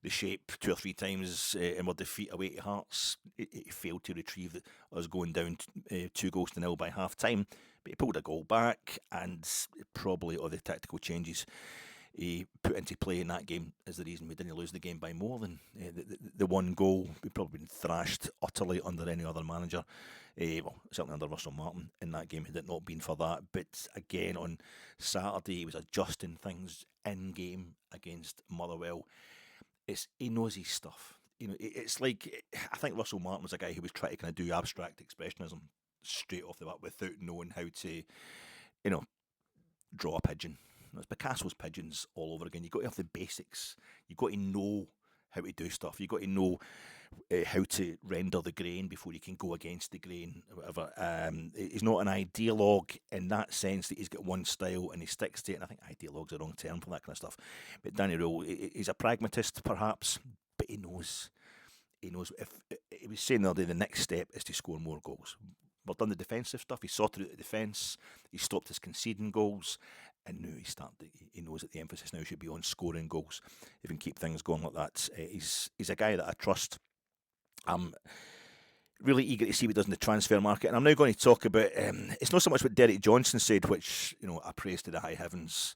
the shape 2 or 3 times in our defeat away to Hearts. He failed to retrieve us going down 2-0 by half time, but he pulled a goal back, and probably all the tactical changes he put into play in that game is the reason we didn't lose the game by more than the 1 goal. We've probably been thrashed utterly under any other manager, certainly under Russell Martin in that game, had it not been for that. But again, on Saturday, he was adjusting things in game against Motherwell. He knows his stuff. It's like, I think Russell Martin was a guy who was trying to kind of do abstract expressionism straight off the bat without knowing how to, draw a pigeon. It's Picasso's pigeons all over again. You've got to have the basics. You've got to know how to do stuff. You've got to know how to render the grain before you can go against the grain or whatever. He's not an ideologue in that sense, that he's got one style and he sticks to it. And I think ideologue's the wrong term for that kind of stuff. But Danny Röhl, he's a pragmatist perhaps, but he knows. If he was saying the other day, the next step is to score more goals. We've done the defensive stuff. He sorted out the defence. He stopped us conceding goals. And now he knows that the emphasis now should be on scoring goals. If he can keep things going like that, he's a guy that I trust. I'm really eager to see what he does in the transfer market. And I'm now going to talk about, it's not so much what Derek Johnstone said, which I praised to the high heavens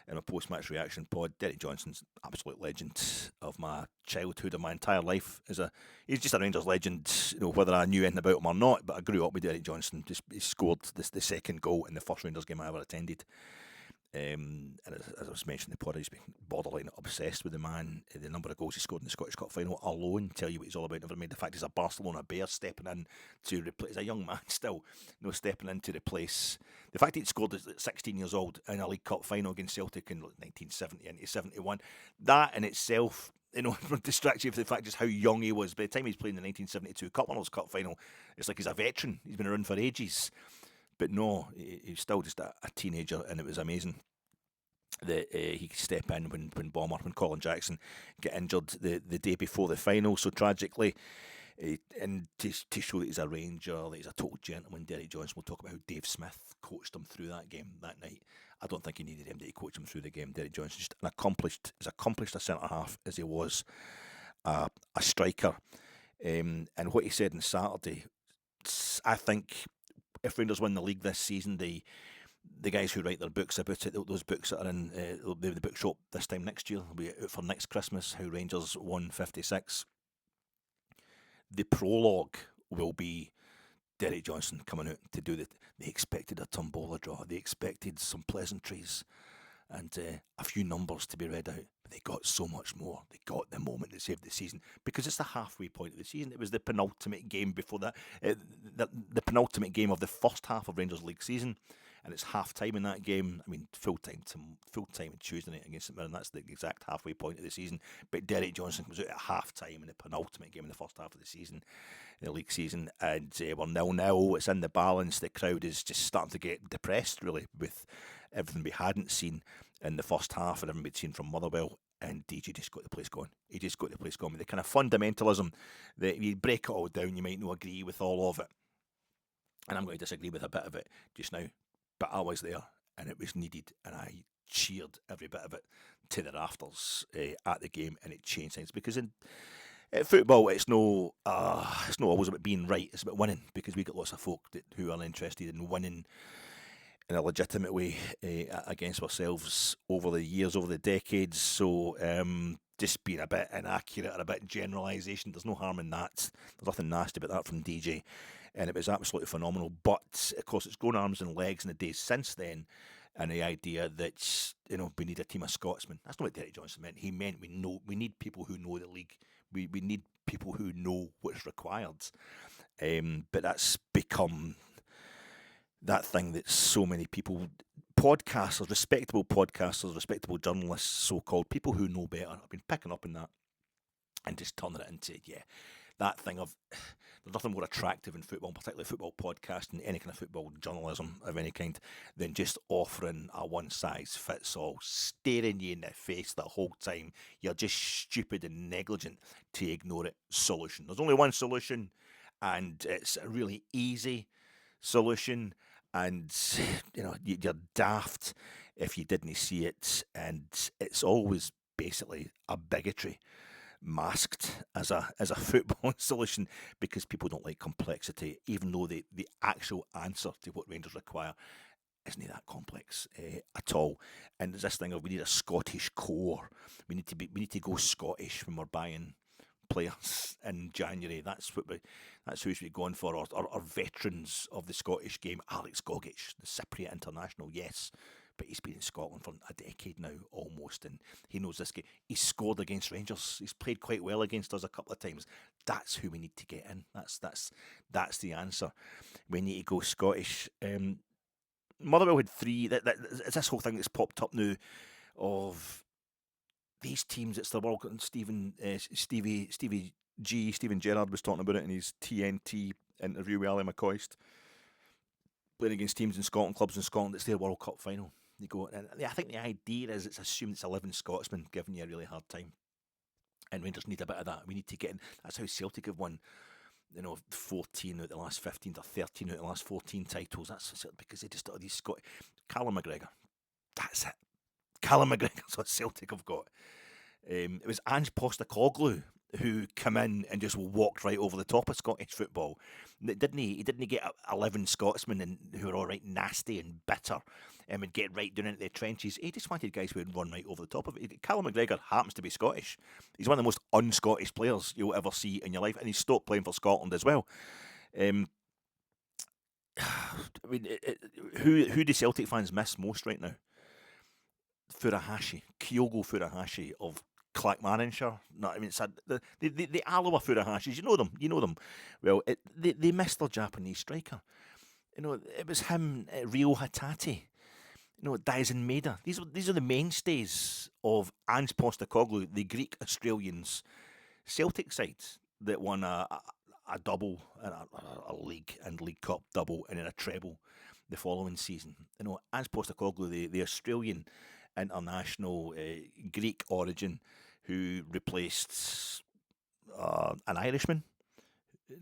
in a post-match reaction pod. Derek Johnston's an absolute legend of my childhood and my entire life. He's just a Rangers legend, whether I knew anything about him or not. But I grew up with Derek Johnstone. He scored the second goal in the first Rangers game I ever attended. And as I was mentioning in the pod, he's been borderline obsessed with the man. The number of goals he scored in the Scottish Cup final alone tell you what he's all about. Never mind the fact he's a Barcelona Bear stepping in to replace, he's a young man still, stepping in to replace. The fact he'd scored at 16 years old in a League Cup final against Celtic in 1970 into 71, that in itself, distracts you from the fact just how young he was. By the time he's playing the 1972 Cup Winners' Cup final, it's like he's a veteran. He's been around for ages. But no, he's still just a teenager, and it was amazing that he could step in when Colin Jackson got injured the day before the final so tragically. And to show that he's a Ranger, that he's a total gentleman, Derek Johnson. We'll talk about how Dave Smith coached him through that game that night. I don't think he needed him to coach him through the game. Derek Johnson, just as accomplished a centre half as he was a striker. And what he said on Saturday, I think if Rangers win the league this season, the guys who write their books about it, those books that are in the bookshop this time next year, will be out for next Christmas, how Rangers won 56. The prologue will be Derek Johnson coming out to do they expected a tombola draw, they expected some pleasantries and a few numbers to be read out, but they got so much more. They got the moment that saved the season, because it's the halfway point of the season. It was the penultimate game before that, the penultimate game of the first half of Rangers League season, and it's half time in that game. I mean, full time on Tuesday night against St Mirren. That's the exact halfway point of the season. But Derek Johnson comes out at half time in the penultimate game in the first half of the season, the league season, and we're 0-0. It's in the balance. The crowd is just starting to get depressed, really, with everything we hadn't seen in the first half and everything we'd seen from Motherwell. And DJ just got the place going. He just got the place going with the kind of fundamentalism that you break it all down, you might not agree with all of it. And I'm going to disagree with a bit of it just now. But I was there, and it was needed, and I cheered every bit of it to the rafters at the game, and it changed things. Because in football, it's not always about being right; it's about winning. Because we got lots of folk who are interested in winning in a legitimate way against ourselves over the years, over the decades. So just being a bit inaccurate or a bit generalisation, there's no harm in that. There's nothing nasty about that from DJ. And it was absolutely phenomenal. But, of course, it's grown arms and legs in the days since then. And the idea that, we need a team of Scotsmen. That's not what Derek Johnson meant. He meant we need people who know the league. We need people who know what's required. But that's become that thing that so many people, podcasters, respectable journalists, so-called, people who know better, have been picking up on that and just turning it into, that thing of there's nothing more attractive in football, particularly football podcasting, any kind of football journalism of any kind, than just offering a one-size-fits-all, staring you in the face the whole time. You're just stupid and negligent to ignore it. Solution. There's only one solution, and it's a really easy solution, and you're daft if you didn't see it, and it's always basically a bigotry masked as a football solution, because people don't like complexity, even though the actual answer to what Rangers require isn't that complex at all. And there's this thing of we need a Scottish core. We need to go Scottish when we're buying players in January. That's who we're going for. Our veterans of the Scottish game. Alex Gogic, the Cypriot international, yes. But he's been in Scotland for a decade now, almost, and he knows this game. He's scored against Rangers. He's played quite well against us a couple of times. That's who we need to get in. That's the answer. We need to go Scottish. Motherwell had three. It's this whole thing that's popped up now of these teams. It's the World. Stevie Gerrard was talking about it in his TNT interview with Ali McCoist. Playing against teams in Scotland, clubs in Scotland, it's their World Cup final. You go, and I think the idea is it's assumed it's 11 Scotsmen giving you a really hard time. And Rangers need a bit of that. We need to get in. That's how Celtic have won, 14 out of the last 15 or 13 out of the last 14 titles. That's because they just got these Callum McGregor. That's it. Callum McGregor's what Celtic have got. It was Ange Postecoglou who come in and just walked right over the top of Scottish football. Didn't he? He didn't get 11 Scotsmen who were all right nasty and bitter and would get right down into the trenches. He just wanted guys who would run right over the top of it. Callum McGregor happens to be Scottish. He's one of the most un-Scottish players you'll ever see in your life, and he stopped playing for Scotland as well. I mean, who do Celtic fans miss most right now? Kyogo Furuhashi of Clackmannanshire. No, I mean, it's the Alloa Furahashis. You know them. Well, they missed their Japanese striker. It was him, Ryo Hatate. Daisen Maeda. These are the mainstays of Ange Postecoglou, the Greek Australians Celtic side that won a double, a league and League Cup double, and then a treble the following season. Ange Postecoglou, the Australian international, Greek origin, who replaced an Irishman,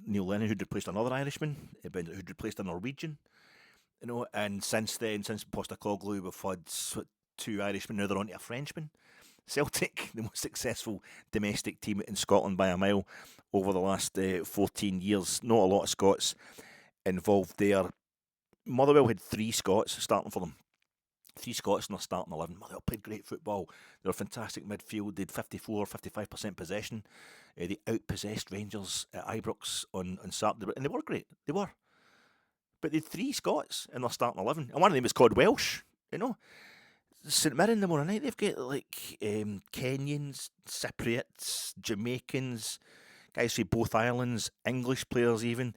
Neil Lennon, who'd replaced another Irishman, who'd replaced a Norwegian. And since then, since Postecoglou, we've had 2 Irishmen, now they're on to a Frenchman. Celtic, the most successful domestic team in Scotland by a mile over the last 14 years. Not a lot of Scots involved there. Motherwell had 3 Scots starting for them. 3 Scots in their starting 11. Motherwell played great football. They were a fantastic midfield. They had 55% possession. They outpossessed Rangers at Ibrox on Saturday. And they were great. They were. But they had 3 Scots in their starting 11. And one of them was called Welsh. St Mirren tomorrow night, they've got Kenyans, Cypriots, Jamaicans, guys from both islands, English players even,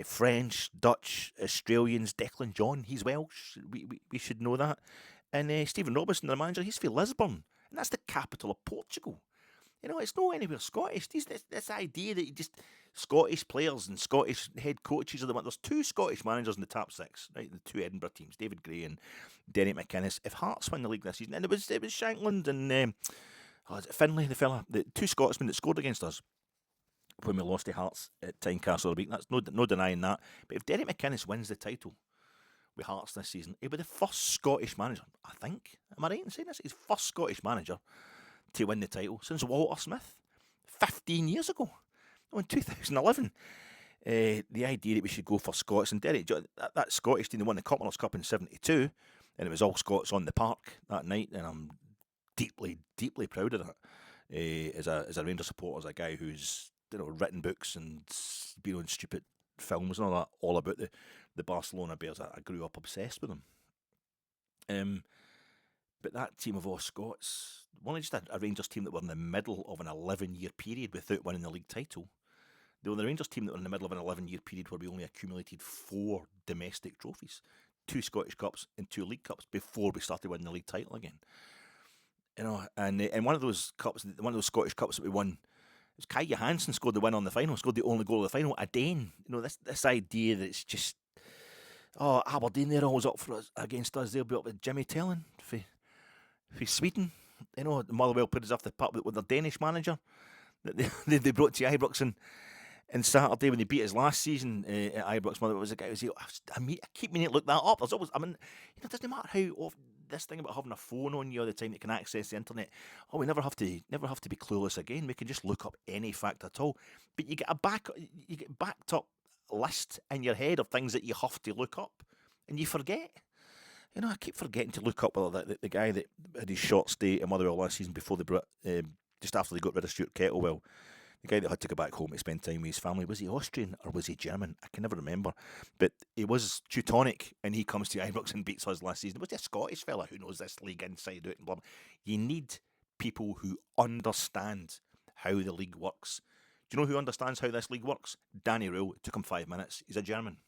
French, Dutch, Australians. Declan John, he's Welsh. We should know that. And Stephen Robinson, the manager, he's from Lisbon, and that's the capital of Portugal. It's not anywhere Scottish. This idea that just Scottish players and Scottish head coaches are the one. There's 2 Scottish managers in the top 6, right? The 2 Edinburgh teams, David Gray and Derek McInnes. If Hearts win the league this season, and it was Shankland and is it Finlay, the fella, the 2 Scotsmen that scored against us when we lost to Hearts at Tynecastle the week. That's no denying that. But if Derek McInnes wins the title with Hearts this season, he'll be the first Scottish manager, I think. Am I right in saying this? He's first Scottish manager to win the title since Walter Smith 15 years ago, in 2011. The idea that we should go for Scots, and Derek, that Scottish team, they won the Commonwealth Cup in 72, and it was all Scots on the park that night, and I'm deeply, deeply proud of that. As a Rangers supporter, as a guy who's written books and been on stupid films and all that, all about the Barcelona Bears. I grew up obsessed with them. But that team of all Scots, only just a Rangers team that were in the middle of an 11-year period without winning the league title. They were the Rangers team that were in the middle of an 11-year period where we only accumulated 4 domestic trophies, 2 Scottish Cups and 2 League Cups before we started winning the league title again. And one of those cups, one of those Scottish Cups that we won, it was Kai Johansson scored the win on the final, scored the only goal of the final. A Dane, this idea that it's just, Aberdeen, they're always up for us against us. They'll be up with Jimmy Tellin for Sweden. Motherwell put us off the pup with their Danish manager that they brought to Ibrox and Saturday when they beat us last season at Ibrox. Motherwell was a guy who was I keep meaning to look that up. There's always, it doesn't matter how often, this thing about having a phone on you all the time that can access the internet. We never have to be clueless again. We can just look up any fact at all. But you get backed up list in your head of things that you have to look up, and you forget. I keep forgetting to look up whether the guy that had his short stay at Motherwell last season before they brought, just after they got rid of Stuart Kettlewell, the guy that had to go back home to spend time with his family, was he Austrian or was he German? I can never remember. But he was Teutonic, and he comes to Ibrox and beats us last season. Was he a Scottish fella who knows this league inside out and blah, blah? You need people who understand how the league works. Do you know who understands how this league works? Danny Röhl. It took him 5 minutes. He's a German.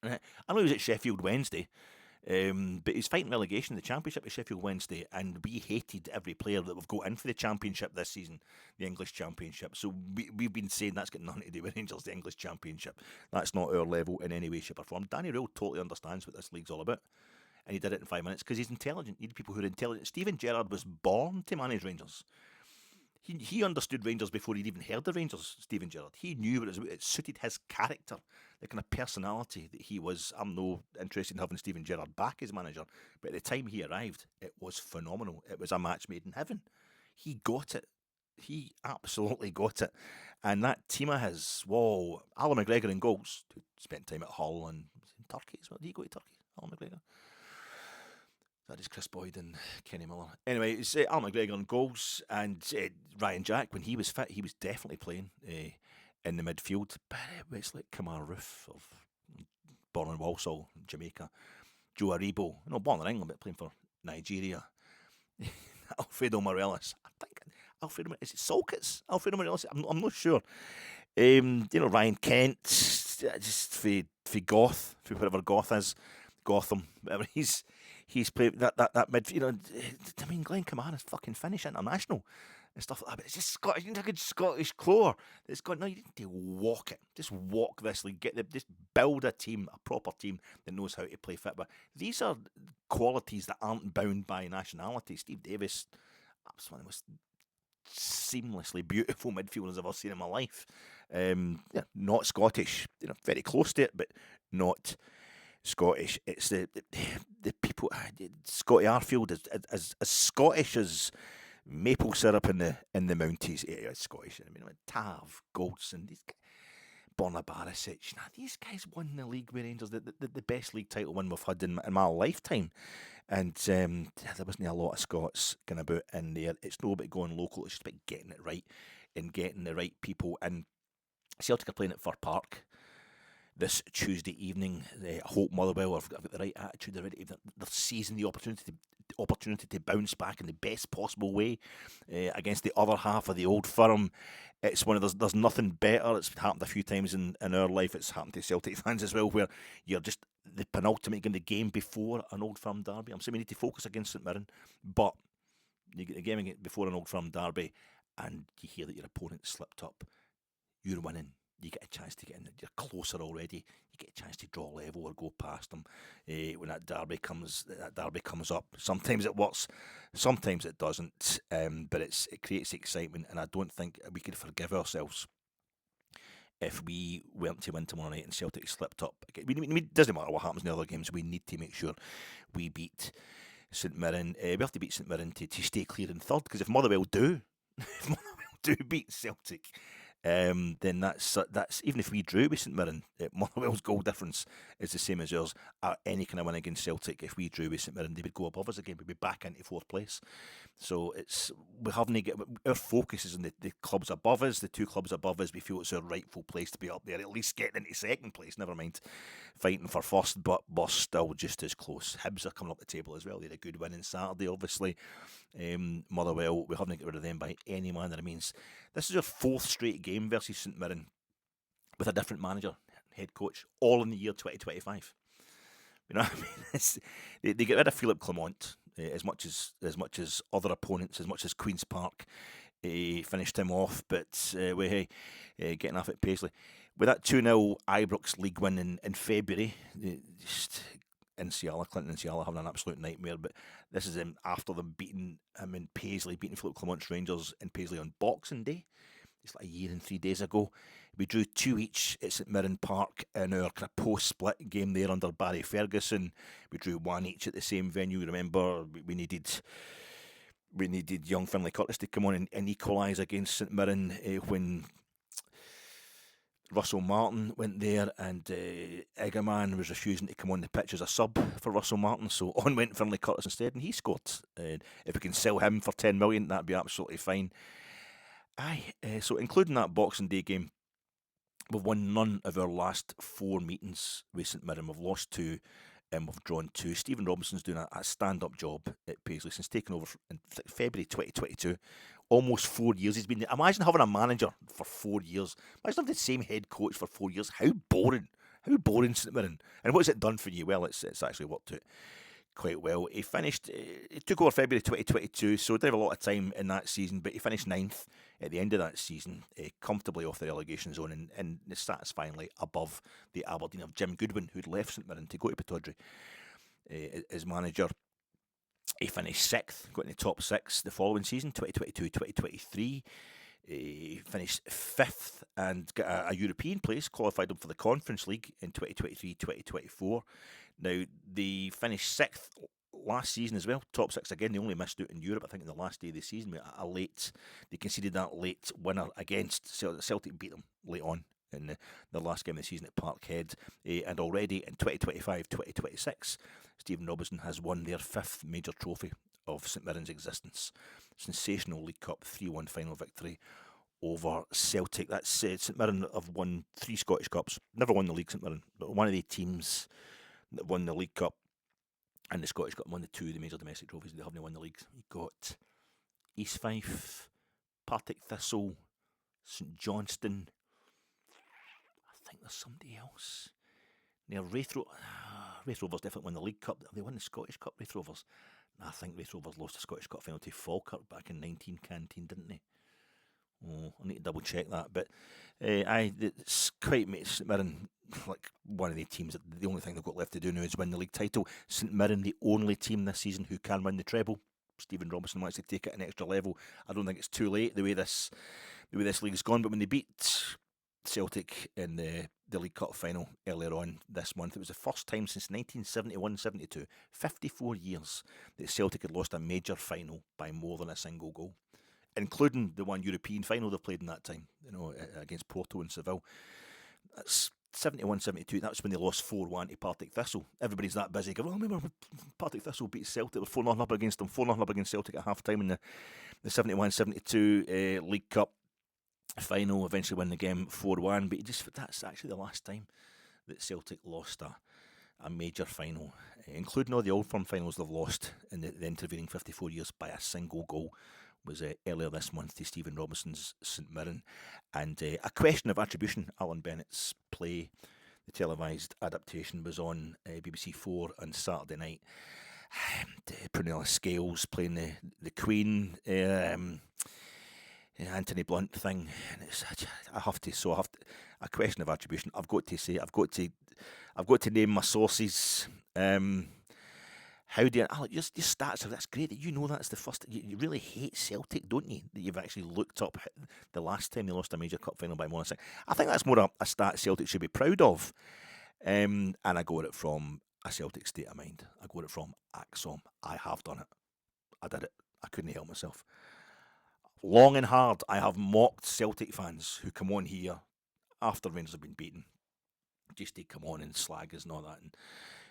I know he was at Sheffield Wednesday, but he's fighting relegation in the Championship at Sheffield Wednesday, and we hated every player that we've got in for the Championship this season, the English Championship. So we've been saying that's got nothing to do with Rangers, the English Championship. That's not our level in any way, shape or form. Danny Röhl totally understands what this league's all about, and he did it in 5 minutes because he's intelligent. You need people who are intelligent. Steven Gerrard was born to manage Rangers. He understood Rangers before he'd even heard of Rangers, Steven Gerrard. He knew it suited his character, the kind of personality that he was. I'm no interested in having Steven Gerrard back as manager, but at the time he arrived, it was phenomenal. It was a match made in heaven. He got it. He absolutely got it. And that team of his, Alan McGregor in goals, who spent time at Hull and in Turkey as well. Did he go to Turkey, Alan McGregor? That is Chris Boyd and Kenny Miller. Anyway, it's Alan McGregor in goals, and Ryan Jack, when he was fit, he was definitely playing in the midfield. But it's like Kamar Roof, of born in Walsall, Jamaica. Joe Aribo, born in England, but playing for Nigeria. Alfredo Morelos. I think is it Salkits? Alfredo Morelos? I'm not sure. Ryan Kent, just for Goth, for whatever Goth is, Gotham, whatever He's played that midfield. Glenn Kamara's fucking Finnish international. and stuff like that. But it's just Scottish, you need a good Scottish core. It's got no, you need to walk it. Just walk this league. Just build a team, a proper team that knows how to play football. These are qualities that aren't bound by nationality. Steve Davis, that's one of the most seamlessly beautiful midfielders I've ever seen in my life. Yeah, not Scottish, very close to it, but not Scottish. It's the people. Scotty Arfield is as Scottish as maple syrup in the Mounties. Yeah, it's Scottish. I mean, Tav, Goldson, Borna Barisic. These guys won the league with Rangers, the best league title win we've had in my lifetime. And there wasn't a lot of Scots going about in there. It's not about going local. It's just about getting it right and getting the right people. And Celtic are playing at Fir Park this Tuesday evening. I hope Motherwell have got the right attitude. They're seizing the opportunity to bounce back in the best possible way against the other half of the old firm. It's there's nothing better. It's happened a few times in our life. It's happened to Celtic fans as well, where you're just the penultimate game, the game before an old firm derby. I'm saying we need to focus against St Mirren, but you get the game before an old firm derby, and you hear that your opponent slipped up. You're winning. You get a chance to get in. You're closer already. You get a chance to draw level or go past them when that derby comes up. Sometimes it works, sometimes it doesn't. But it creates excitement, and I don't think we could forgive ourselves if we weren't to win tomorrow night and Celtic slipped up. It doesn't matter what happens in the other games. We need to make sure we beat St Mirren. We have to beat St Mirren to stay clear in third. Because if Motherwell do beat Celtic, then that's even if we drew with St Mirren, Motherwell's goal difference is the same as yours. Any kind of win against Celtic, if we drew with St Mirren, they would go above us again. We'd be back into fourth place. So we haven't get our focus is on the clubs above us, the two clubs above us. We feel it's our rightful place to be up there, at least getting into second place. Never mind fighting for first, but we're still just as close. Hibs are coming up the table as well. They had a good win on Saturday, obviously. Motherwell, we haven't got rid of them by any manner of means. This is our fourth straight game versus St Mirren with a different manager, head coach, all in the year 2025. You know what I mean? They get rid of Philippe Clement as much as other opponents, as much as Queen's Park finished him off, but getting off at Paisley. With that 2-0 Ibrox league win in February, just Clinton and Ciala having an absolute nightmare, but this is after them beating him in Paisley, beating Philip Clement's Rangers in Paisley on Boxing Day. It's like a year and 3 days ago. We drew 2 each at St Mirren Park in our kind of post-split game there under Barry Ferguson. We drew 1 each at the same venue. Remember, we needed young Finlay Curtis to come on and equalise against St Mirren when Russell Martin went there, and Egerman was refusing to come on the pitch as a sub for Russell Martin, so on went Finlay Curtis instead, and he scored. If we can sell him for 10 million, that'd be absolutely fine. So including that Boxing Day game, we've won none of our last 4 meetings with St Mirren. We've lost 2 and we've drawn 2. Stephen Robinson's doing a stand-up job at Paisley since taking over in February 2022. Almost 4 years he's been there. Imagine having a manager for 4 years. Imagine having the same head coach for 4 years. How boring. How boring, St Mirren. And what's it done for you? Well, it's actually worked out quite well. He took over February 2022, so didn't have a lot of time in that season, but he finished 9th at the end of that season, comfortably off the relegation zone and satisfyingly above the Aberdeen of Jim Goodwin, who'd left St Mirren to go to Punditry as manager. He finished 6th, got in the top 6 the following season, 2022-2023. He finished 5th and got a European place, qualified him for the Conference League in 2023-2024. Now, they finished 6th last season as well, top 6 again. They only missed out in Europe, I think, in the last day of the season. They conceded that late winner against Celtic. Celtic beat them late on in the last game of the season at Parkhead. And already in 2025-2026, Stephen Robinson has won their 5th major trophy of St Mirren's existence. Sensational League Cup 3-1 final victory over Celtic. That's St Mirren have won 3 Scottish Cups. Never won the league, St Mirren, but one of the teams that won the League Cup and the Scottish Cup won the 2 of the major domestic trophies. They haven't won the leagues. You got East Fife, Partick Thistle, St Johnstone. I think there's somebody else. Now Raith Rovers definitely won the League Cup. Have they won the Scottish Cup, Raith Rovers? I think Raith Rovers lost the Scottish Cup final to Falkirk back in 19-canteen, didn't they? Oh, I need to double check that. But it's quite St Mirren, like one of the teams that the only thing they've got left to do now is win the league title. St Mirren, the only team this season who can win the treble. Stephen Robinson wants to take it an extra level. I don't think it's too late the way this league's gone. But when they beat Celtic in the League Cup final earlier on this month, it was the first time since 1971-72, 54 years, that Celtic had lost a major final by more than a single goal, including the one European final they've played in that time, against Porto and Seville. That's 71-72, that's when they lost 4-1 to Partick Thistle. Everybody's that busy going, remember Partick Thistle beat Celtic, with 4-0 up against them, 4-0 up against Celtic at half-time in the 71-72 League Cup final, eventually win the game 4-1, but that's actually the last time that Celtic lost a major final, including all the Old Firm finals they've lost in the intervening 54 years by a single goal. Was earlier this month to Stephen Robinson's St Mirren. And A Question of Attribution, Alan Bennett's play, the televised adaptation, was on BBC 4 on Saturday night. Prunella Scales playing the Queen, Anthony Blunt thing, and I have to A Question of Attribution. I've got to say, I've got to name my sources. How do you, your stats? That's great that you know that's the first. You really hate Celtic, don't you? That you've actually looked up the last time they lost a major cup final by more than 6. I think that's more a stat Celtic should be proud of. And I got it from a Celtic state of mind. I got it from ACSOM. I have done it. I did it. I couldn't help myself. Long and hard, I have mocked Celtic fans who come on here after Rangers have been beaten, just to come on and slag us and all that.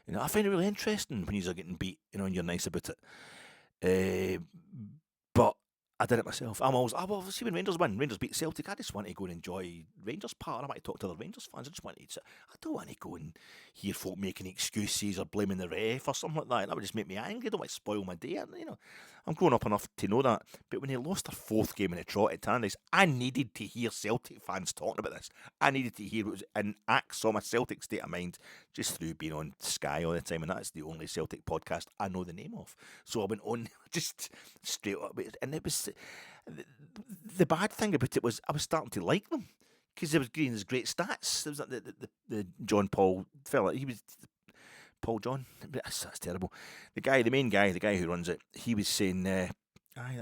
And I find it really interesting when you're getting beat, and you're nice about it. But I did it myself. See when Rangers win, Rangers beat Celtic, I just want to go and enjoy Rangers part. I want to talk to other Rangers fans. I don't want to go and hear folk making excuses or blaming the ref or something like that. That would just make me angry. I don't want to spoil my day. I'm grown up enough to know that. But when they lost their 4th game in a trot at Tannadice, I needed to hear Celtic fans talking about this. I needed to hear what was in ACSOM, a Celtic state of mind, just through being on Sky all the time. And that's the only Celtic podcast I know the name of. So I went on just straight up. And it was the bad thing about it was I was starting to like them because they was getting these great stats. There was like the John Paul fella. He was Paul John. That's terrible. The main guy, the guy who runs it, he was saying, that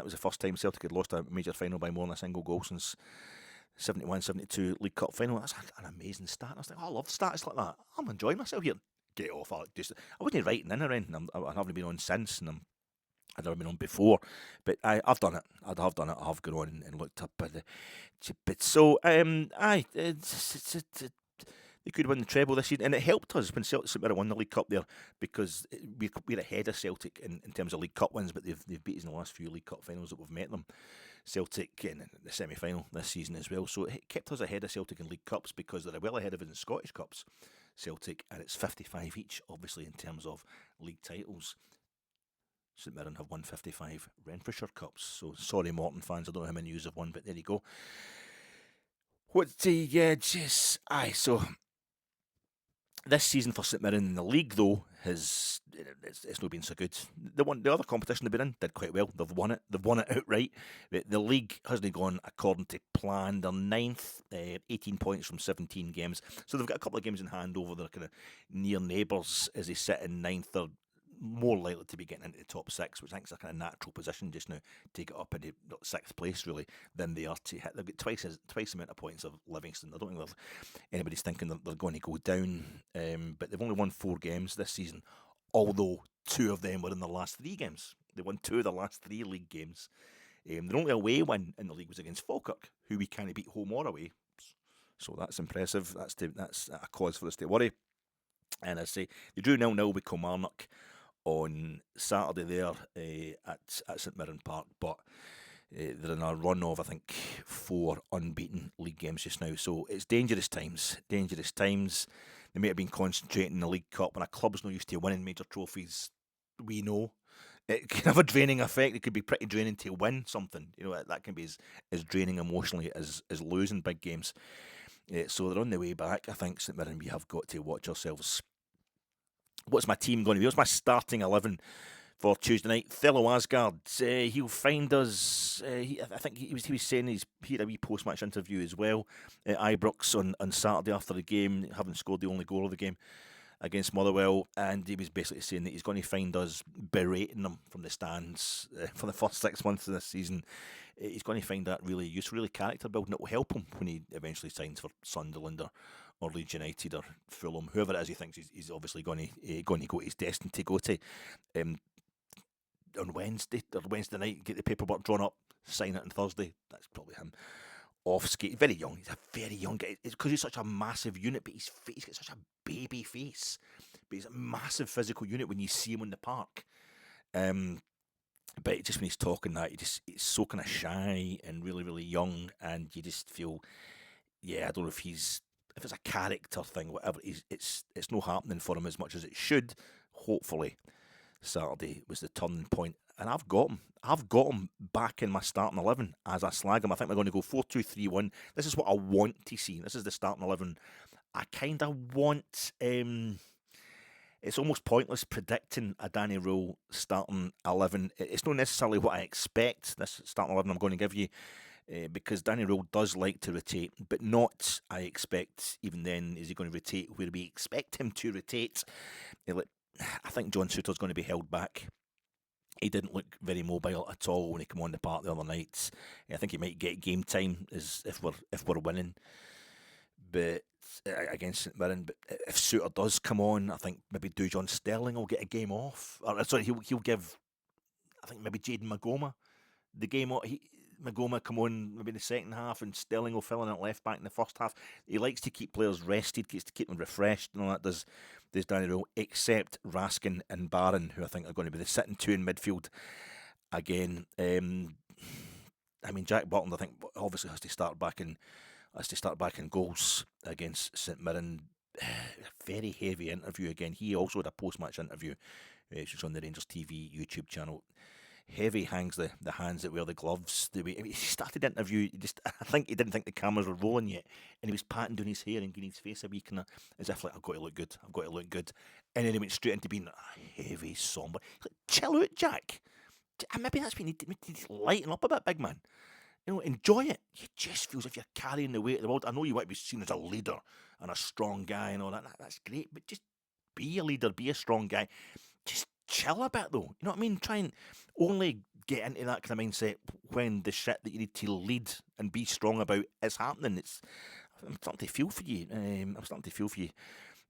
was the first time Celtic had lost a major final by more than a single goal since 71-72 League Cup final. That's an amazing stat. And I was like, I love stats like that. I'm enjoying myself here. Get off. I wasn't writing in or anything. I haven't been on since, and I've never been on before, but I've done it. I have done it. I have gone on and looked up at so they could win the treble this year, and it helped us when St Mirren won the League Cup there because we're ahead of Celtic in terms of League Cup wins, but they've beat us in the last few League Cup finals that we've met them. Celtic in the semi-final this season as well, so it kept us ahead of Celtic in League Cups because they're well ahead of us in Scottish Cups, Celtic, and it's 55 each, obviously, in terms of league titles. St Mirren have won 55 Renfrewshire Cups, so sorry Morton fans, I don't know how many you have won, but there you go. So this season for St Mirren in the league, though, it's not been so good. The other competition they've been in did quite well. They've won it. They've won it outright. The league hasn't gone according to plan. They're 9th, 18 points from 17 games. So they've got a couple of games in hand over their kind of near neighbours as they sit in 9th. They're more likely to be getting into the top 6, which I think is a kind of natural position just now to get up into 6th place, really, than they are to hit. They've got twice the amount of points of Livingston. I don't think anybody's thinking that they're going to go down, but they've only won 4 games this season, although 2 of them were in their last 3 games. They won 2 of their last 3 league games. Their only away win in the league was against Falkirk, who we can't beat home or away. So that's impressive. That's a cause for us to worry. And I say, they drew 0-0 with Kilmarnock on Saturday there at St Mirren Park, but they're in a run of, I think, 4 unbeaten league games just now. So it's dangerous times. They may have been concentrating in the League Cup, and a club's not used to winning major trophies. We know it can have a draining effect. It could be pretty draining to win something. That can be as draining emotionally as losing big games. So they're on the way back. I think St Mirren, we have got to watch ourselves. What's my team going to be? What's my starting 11 for Tuesday night. Fellow Asgard, he'll find us. I think he was saying he had a wee post-match interview as well at Ibrox on Saturday after the game, having scored the only goal of the game against Motherwell, and he was basically saying that he's going to find us berating them from the stands for the first 6 months of this season. He's going to find that really useful, really character building. It will help him when he eventually signs for Sunderland or Leeds United or Fulham, whoever it is he thinks he's obviously going to go. He's destined to go to. On Wednesday night, get the paperwork drawn up, sign it on Thursday. That's probably him. Off skate, very young. He's a very young guy. It's because he's such a massive unit, but he's got such a baby face. But he's a massive physical unit when you see him in the park. But just when he's talking that, he's so kind of shy and really, really young, and you just feel, I don't know if it's a character thing, whatever. It's not happening for him as much as it should. Hopefully, Saturday was the turning point, and I've got him back in my starting 11 as I slag him. I think we're going to go 4-2-3-1. This is what I want to see. This is the starting 11. I kind of want. It's almost pointless predicting a Danny Röhl starting 11. It's not necessarily what I expect. This starting 11 I'm going to give you. Because Danny Röhl does like to rotate, but not, I expect, even then, is he going to rotate where we expect him to rotate. I think John Souttar's going to be held back. He didn't look very mobile at all when he came on the park the other night. I think he might get game time if we're winning, but against St Mirren. But if Souttar does come on, I think maybe Dujon Sterling will get a game off. He'll give, I think maybe Jaden Magoma the game off. Magoma come on maybe in the second half, and Sterling will fill in at left back in the first half. He likes to keep players rested, to keep them refreshed, and all that does Danny Röhl, except Raskin and Barron, who I think are going to be the sitting two in midfield again. Jack Butland, I think, obviously has to start back in goals against St Mirren. Very heavy interview again. He also had a post-match interview, which was on the Rangers TV YouTube channel. Heavy hangs the hands that wear the gloves. He started the interview, I think he didn't think the cameras were rolling yet, and he was patting down his hair and getting his face a wee kind of, as if like, I've got to look good. And then he went straight into being heavy, sombre. Like, chill out, Jack. Maybe that's when you need to lighten up a bit, big man. Enjoy it. You just feel as if you're carrying the weight of the world. I know you want to be seen as a leader and a strong guy and all that. That's great, but just be a leader, be a strong guy. Just chill a bit, though. You know what I mean? Try and only get into that kind of mindset when the shit that you need to lead and be strong about is happening. I'm starting to feel for you.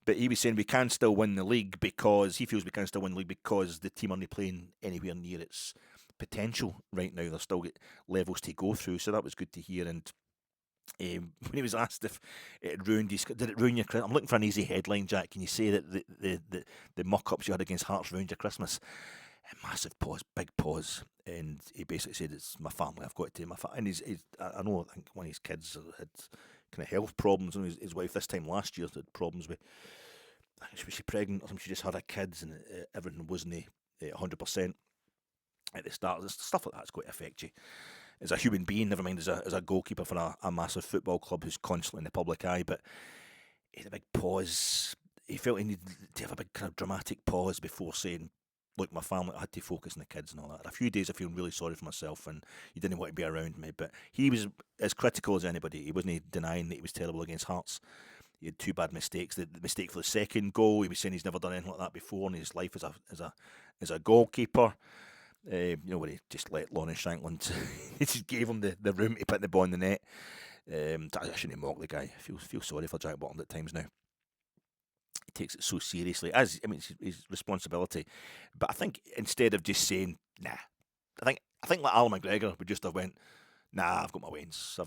But he was saying we can still win the league because he feels we can still win the league because the team aren't playing anywhere near its potential right now. They've still got levels to go through, so that was good to hear. And when he was asked if it ruined did it ruin your Christmas? I'm looking for an easy headline, Jack. Can you say that the muck-ups you had against Hearts ruined your Christmas? A massive pause, big pause, and he basically said, "It's my family. I've got to take my family." And I think one of his kids had kind of health problems, and his wife this time last year had problems with. I think was she pregnant or something? She just had her kids, and everything wasn't 100% at the start. Stuff like that's going to affect you as a human being, never mind as a goalkeeper for a massive football club who's constantly in the public eye. But he had a big pause. He felt he needed to have a big kind of dramatic pause before saying, "Look, my family, I had to focus on the kids and all that." A few days I feel really sorry for myself, and you didn't want to be around me. But he was as critical as anybody. He wasn't denying that he was terrible against Hearts. He had two bad mistakes. The mistake for the second goal, he was saying he's never done anything like that before in his life as a goalkeeper. Where he just let Lawrence Shankland, he just gave him the room to put the ball in the net. I shouldn't mock the guy. I feel sorry for Jack Butland at times now. He takes it so seriously, it's his responsibility. But I think instead of just saying, nah, I think like Alan McGregor would just have went, nah, I've got my wains. I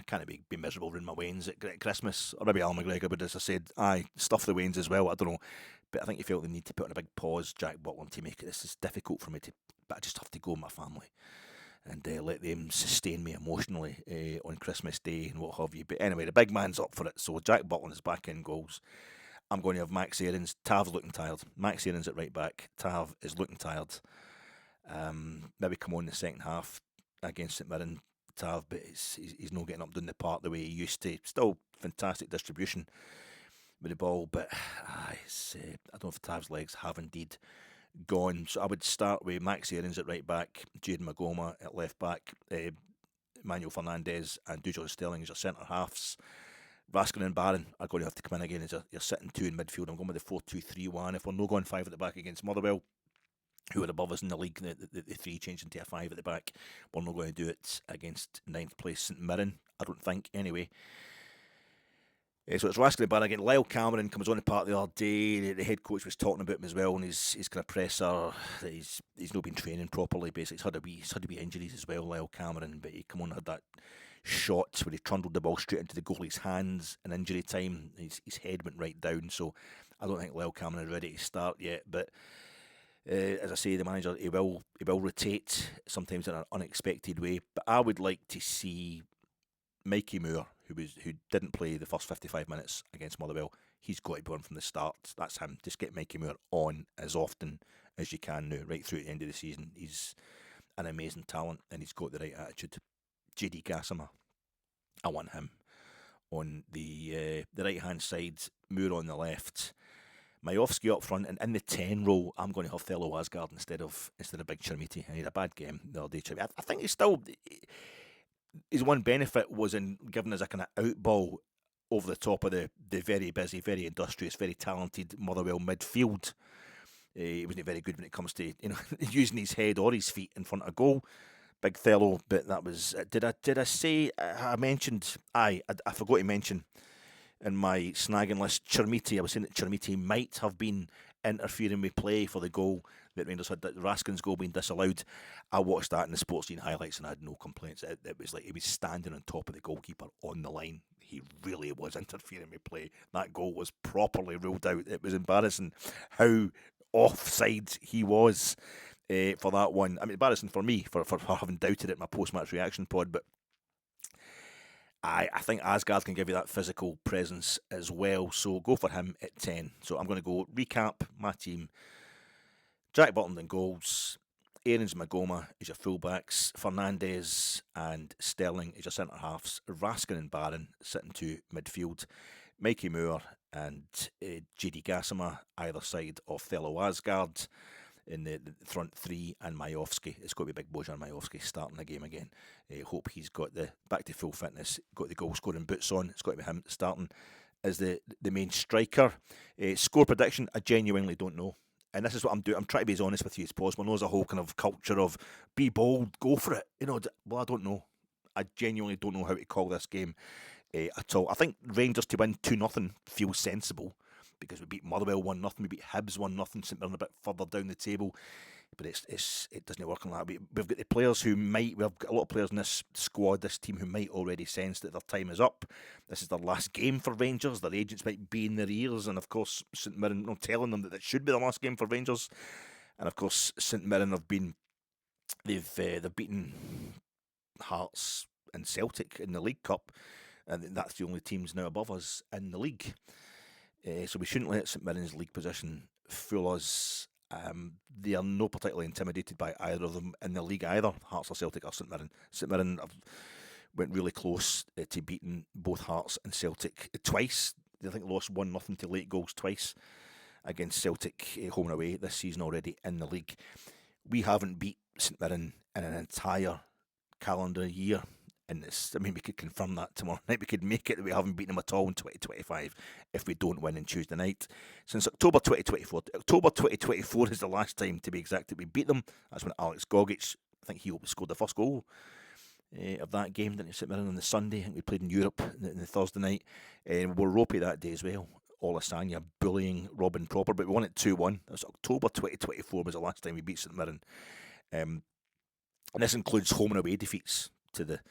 can't be miserable ruining my wains at Christmas. Or maybe Alan McGregor would, as I said, stuff the wains as well. I don't know. But I think he felt the need to put on a big pause, Jack Butland, to make it. This is difficult for me but I just have to go with my family and let them sustain me emotionally on Christmas Day and what have you. But anyway, the big man's up for it. So Jack Butland is back in goals. I'm going to have Max Aarons. Tav's looking tired. Max Aarons at right back. Tav is looking tired. Maybe come on in the second half against St Mirren. Tav, but he's not getting up down the park the way he used to. Still fantastic distribution with the ball, but I don't know if Tav's legs have indeed gone. So I would start with Max Aarons at right back, Jaden Magoma at left back, Manuel Fernandez and Dujon Sterling as your centre halves. Raskin and Barron are going to have to come in again as you're sitting two in midfield. I'm going with the 4-2-3-1. If we're not going five at the back against Motherwell, who are above us in the league, the three changed into a five at the back, we're not going to do it against ninth place St Mirren, I don't think, anyway. So it's Raskin and Barron again. Lyle Cameron comes on the part the other day. The head coach was talking about him as well, and his kind of presser. He's not been training properly. Basically, he's had a wee injuries as well, Lyle Cameron. But he come on and had that shot where he trundled the ball straight into the goalie's hands in injury time. His head went right down. So I don't think Lyle Cameron is ready to start yet. But as I say, the manager he will rotate sometimes in an unexpected way. But I would like to see Mikey Moore, who didn't play the first 55 minutes against Motherwell. He's got to be on from the start. That's him. Just get Mikey Moore on as often as you can now, right through to the end of the season. He's an amazing talent and he's got the right attitude. JD Gassama, I want him on the right hand side, Moore on the left. Majowski up front, and in the 10 role, I'm going to have Thelo Asgard instead of Big Chermiti. I had a bad game the other day. I think he's still. His one benefit was in giving us a kind of out ball over the top of the very busy, very industrious, very talented Motherwell midfield. He wasn't very good when it comes to using his head or his feet in front of goal. Big Thelo, but that was. Did I say I mentioned? I forgot to mention in my snagging list Chermiti. I was saying that Chermiti might have been interfering with play for the goal that Rangers had, that Raskin's goal being disallowed. I watched that in the Sports Scene highlights and I had no complaints. It was like he was standing on top of the goalkeeper on the line. He really was interfering with play. That goal was properly ruled out. It was embarrassing how offside he was for that one. I mean, embarrassing for me for having doubted it in my post-match reaction pod, but I think Asgard can give you that physical presence as well, so go for him at 10. So I'm going to go recap my team. Jack Butland in goals, Aarons and Magoma is your fullbacks, Fernandez and Sterling is your centre halves, Raskin and Barron sitting to midfield, Mikey Moore and JD Gassama either side of Thelo Asgard in the front three, and Majowski. It's got to be big Bojan Majowski starting the game again. Hope he's got the back to full fitness, got the goal scoring boots on. It's got to be him starting as the main striker. Score prediction, I genuinely don't know. And this is what I'm doing. I'm trying to be as honest with you as possible. I know there's a whole kind of culture of be bold, go for it. Well, I don't know. I genuinely don't know how to call this game at all. I think Rangers to win 2-0 feels sensible, because we beat Motherwell 1-0, we beat Hibs 1-0, St Mirren a bit further down the table. But it doesn't work on that. We've got the players we've got a lot of players in this squad, this team, who might already sense that their time is up. This is their last game for Rangers. Their agents might be in their ears, and of course St Mirren telling them that it should be the last game for Rangers. And of course St Mirren they've beaten Hearts and Celtic in the League Cup, and that's the only teams now above us in the league. So we shouldn't let St Mirren's league position fool us. They are not particularly intimidated by either of them in the league either, Hearts or Celtic or St Mirren. St Mirren went really close to beating both Hearts and Celtic twice. They think lost 1-0 to late goals twice against Celtic home and away this season already in the league. We haven't beat St Mirren in an entire calendar year. And we could confirm that tomorrow night. We could make it that we haven't beaten them at all in 2025 if we don't win on Tuesday night. Since October 2024. October 2024 is the last time, to be exact, that we beat them. That's when Alex Gogic, I think he scored the first goal of that game, didn't he? St Mirren on the Sunday. I think we played in Europe on the Thursday night. We were ropey that day as well. Olasanya bullying Robin Proper, but we won it 2-1. That was October 2024 was the last time we beat St Mirren. And this includes home and away defeats to the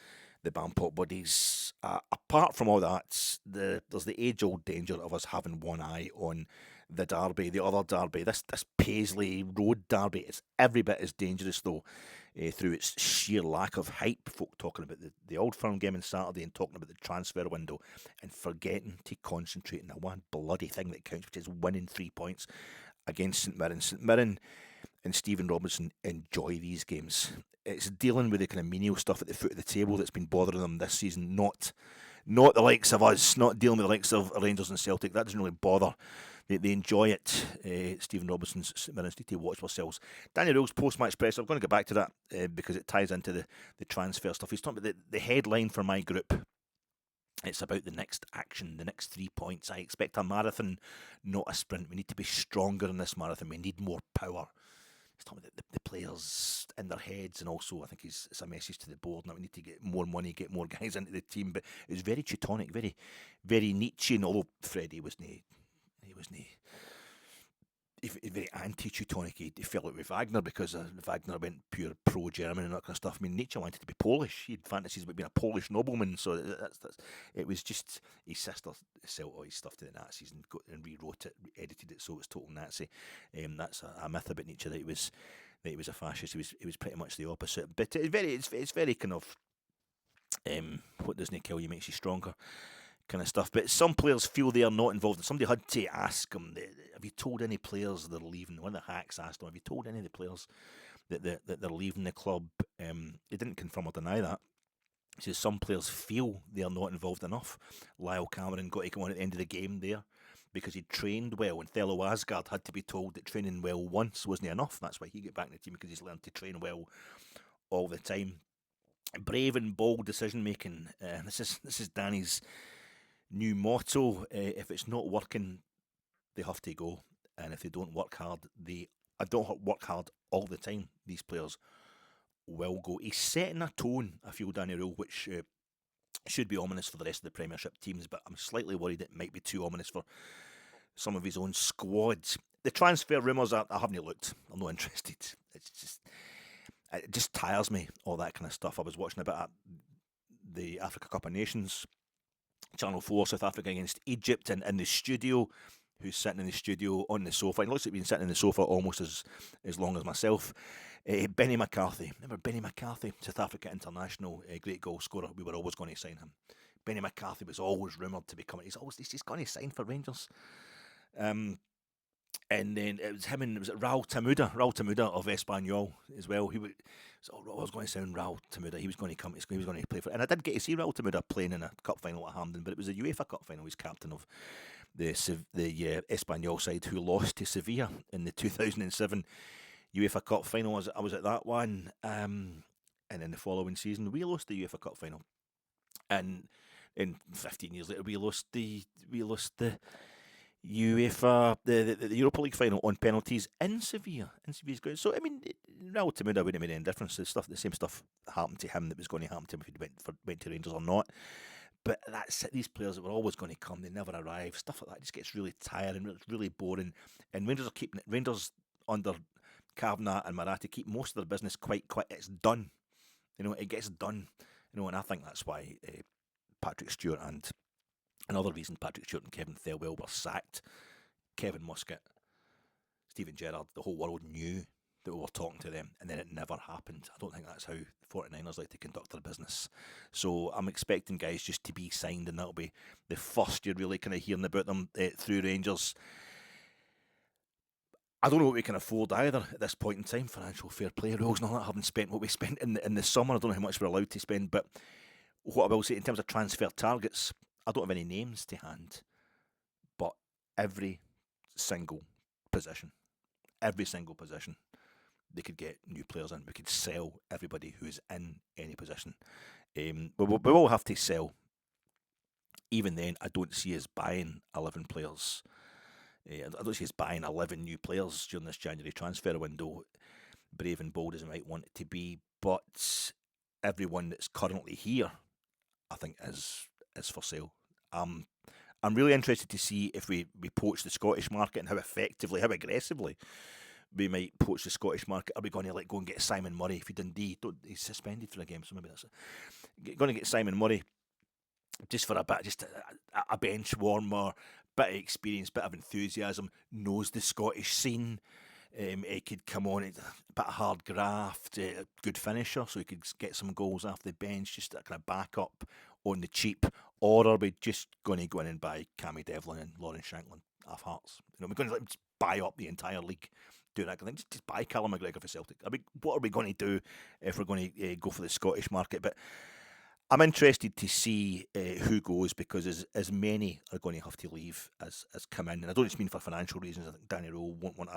Bampot buddies. Apart from all that, there's the age-old danger of us having one eye on the derby, the other derby. This Paisley Road derby is every bit as dangerous, though, through its sheer lack of hype. Folk talking about the Old Firm game on Saturday and talking about the transfer window and forgetting to concentrate on the one bloody thing that counts, which is winning 3 points against St Mirren. St Mirren and Stephen Robinson enjoy these games. It's dealing with the kind of menial stuff at the foot of the table that's been bothering them this season, not the likes of us, not dealing with the likes of Rangers and Celtic. That doesn't really bother they enjoy it. Stephen Robinson's St Mirren need to watch ourselves. Danny Röhl's post-match press, I'm going to go back to that because it ties into the transfer stuff. He's talking about the headline for my group. It's about the next action, the next 3 points. I expect a marathon, not a sprint. We need to be stronger in this marathon. We need more power. He's talking about the players in their heads, and also I think it's a message to the board now. We need to get more money, get more guys into the team. But it was very Teutonic, very, very Nietzsche. And although Freddie was very anti-Teutonic. He fell out with Wagner because Wagner went pure pro-German and that kind of stuff. I mean, Nietzsche wanted to be Polish. He had fantasies about being a Polish nobleman. So it was just his sister sold all his stuff to the Nazis and rewrote it, edited it so it was total Nazi. That's a myth about Nietzsche, that he was a fascist. He was pretty much the opposite. But it's very kind of what doesn't kill you makes you stronger kind of stuff. But some players feel they are not involved, and somebody had to ask them, have you told any players they're leaving? One of the hacks asked them, have you told any of the players that they're leaving the club? They didn't confirm or deny that. He says some players feel they are not involved enough. Lyle Cameron got to come on at the end of the game there because he trained well, and Thelo Asgard had to be told that training well once wasn't enough. That's why he got back in the team, because he's learned to train well all the time. Brave and bold decision making. This is Danny's new motto. If it's not working, they have to go, and if they don't work hard, I don't work hard all the time, these players will go. He's setting a tone, I feel, Danny Röhl, which should be ominous for the rest of the Premiership teams, but I'm slightly worried it might be too ominous for some of his own squads. The transfer rumours, I haven't looked. I'm not interested. It just tires me, all that kind of stuff. I was watching a bit at the Africa Cup of Nations, Channel 4, South Africa against Egypt, and in the studio, who's sitting in the studio on the sofa. He looks like he's been sitting in the sofa almost as long as myself. Benny McCarthy. Remember Benny McCarthy, South Africa international, great goal scorer. We were always going to sign him. Benny McCarthy was always rumoured to be coming. He's just going to sign for Rangers. And then it was him and was it Röhl Temuda of Espanyol as well. I was going to sound Röhl Temuda. He was going to come. He was going to play for. And I did get to see Röhl Temuda playing in a cup final at Hampden, but it was a UEFA Cup final. He's captain of the Espanyol side, who lost to Sevilla in the 2007 UEFA Cup final. I was at that one, and in the following season we lost the UEFA Cup final, and in 15 years later we lost the UEFA the Europa League final on penalties in Sevilla. Sevilla's ground. So I mean, Röhl Temuda wouldn't have made any difference. The same stuff happened to him that was going to happen to him if he went to Rangers or not. But that's it. These players that were always going to come, they never arrive. Stuff like that just gets really tiring. It's really boring. And Rangers are keeping it. Rangers under Kavanagh and Marathi keep most of their business quite quick. It's done. It gets done. And I think that's why Patrick Stewart and another reason Patrick Stewart and Kevin Thelwell were sacked. Kevin Muscat, Steven Gerrard, the whole world knew that we were talking to them, and then it never happened. I don't think that's how 49ers like to conduct their business. So I'm expecting guys just to be signed, and that'll be the first you're really kind of hearing about them through Rangers. I don't know what we can afford either at this point in time. Financial fair play rules and all that. Having spent what we spent in the summer, I don't know how much we're allowed to spend. But what I will say in terms of transfer targets, I don't have any names to hand, but every single position, they could get new players in. We could sell everybody who's in any position. But we will have to sell. Even then, I don't see us buying 11 players. I don't see us buying 11 new players during this January transfer window. Brave and bold as I might want it to be, but everyone that's currently here, I think, is for sale. I'm really interested to see if we poach the Scottish market and how effectively, how aggressively we might poach the Scottish market. Are we going to go and get Simon Murray if he Dundee? He's suspended for a game, so maybe that's it. Going to get Simon Murray just for a bit, just a bench warmer, bit of experience, bit of enthusiasm, knows the Scottish scene. He could come on, a bit of hard graft, good finisher, so he could get some goals off the bench, just a kind of backup on the cheap. Or are we just going to go in and buy Cammy Devlin and Lawrence Shanklin half hearts? We're going to buy up the entire league, do that kind of thing. Just buy Callum McGregor for Celtic. I mean, what are we going to do if we're going to go for the Scottish market? But I'm interested to see who goes, because as many are going to have to leave as come in, and I don't just mean for financial reasons. I think Danny Röhl won't want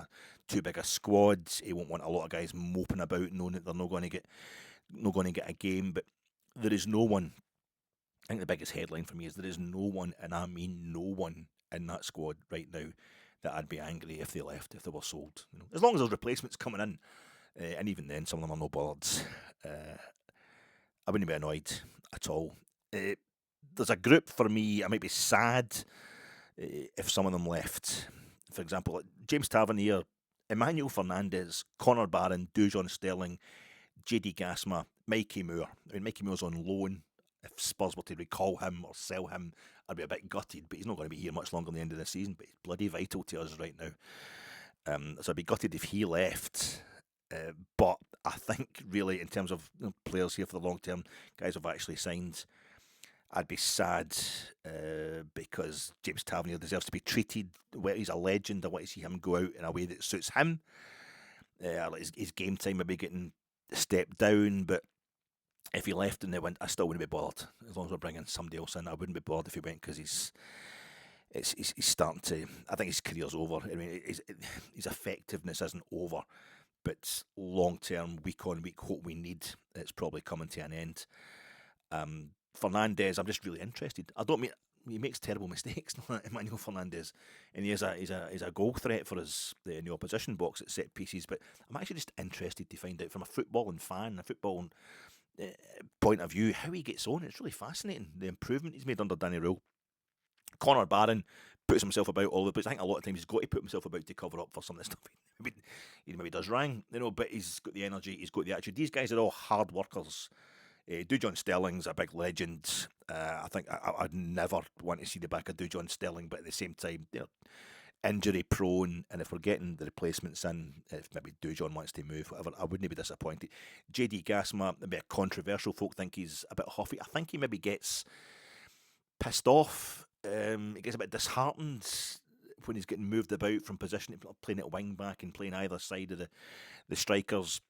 too big a squad. He won't want a lot of guys moping about knowing that they're not going to get a game. But there is no one. I think the biggest headline for me is there is no one, and I mean no one, in that squad right now that I'd be angry if they left, if they were sold. As long as there's replacements coming in, and even then, some of them are no bothered. I wouldn't be annoyed at all. There's a group for me. I might be sad if some of them left. For example, James Tavernier, Emmanuel Fernandez, Connor Barron, Dujon Sterling, JD Gasma, Mikey Moore. I mean, Mikey Moore's on loan. If Spurs were to recall him or sell him, I'd be a bit gutted, but he's not going to be here much longer than the end of the season. But he's bloody vital to us right now. So I'd be gutted if he left. But I think, really, in terms of players here for the long term, guys have actually signed, I'd be sad because James Tavernier deserves to be treated well. He's a legend. I want to see him go out in a way that suits him. His game time maybe getting stepped down, but if he left and they went, I still wouldn't be bothered. As long as we're bringing somebody else in, I wouldn't be bothered if he went, because he's starting to. I think his career's over. I mean, his effectiveness isn't over, but long term, week on week, what we need, it's probably coming to an end. Fernandez, I'm just really interested. I don't mean he makes terrible mistakes, Emmanuel Fernandez, and he's a goal threat for us in the opposition box at set pieces. But I'm actually just interested to find out from a footballing fan, a footballing point of view, how he gets on. It's really fascinating, the improvement he's made under Danny Röhl. Connor Barron puts himself about all the place. I think a lot of times he's got to put himself about to cover up for some of the stuff he maybe does wrong, but he's got the energy, he's got the attitude. These guys are all hard workers. Dujon Sterling's a big legend. I think I'd never want to see the back of Dujon Sterling, but at the same time, they're injury prone, and if we're getting the replacements in, if maybe Dujon wants to move, whatever, I wouldn't be disappointed. JD Gasma, a bit controversial. Folk think he's a bit huffy. I think he maybe gets pissed off. He gets a bit disheartened when he's getting moved about from position, playing at wing back and playing either side of the strikers.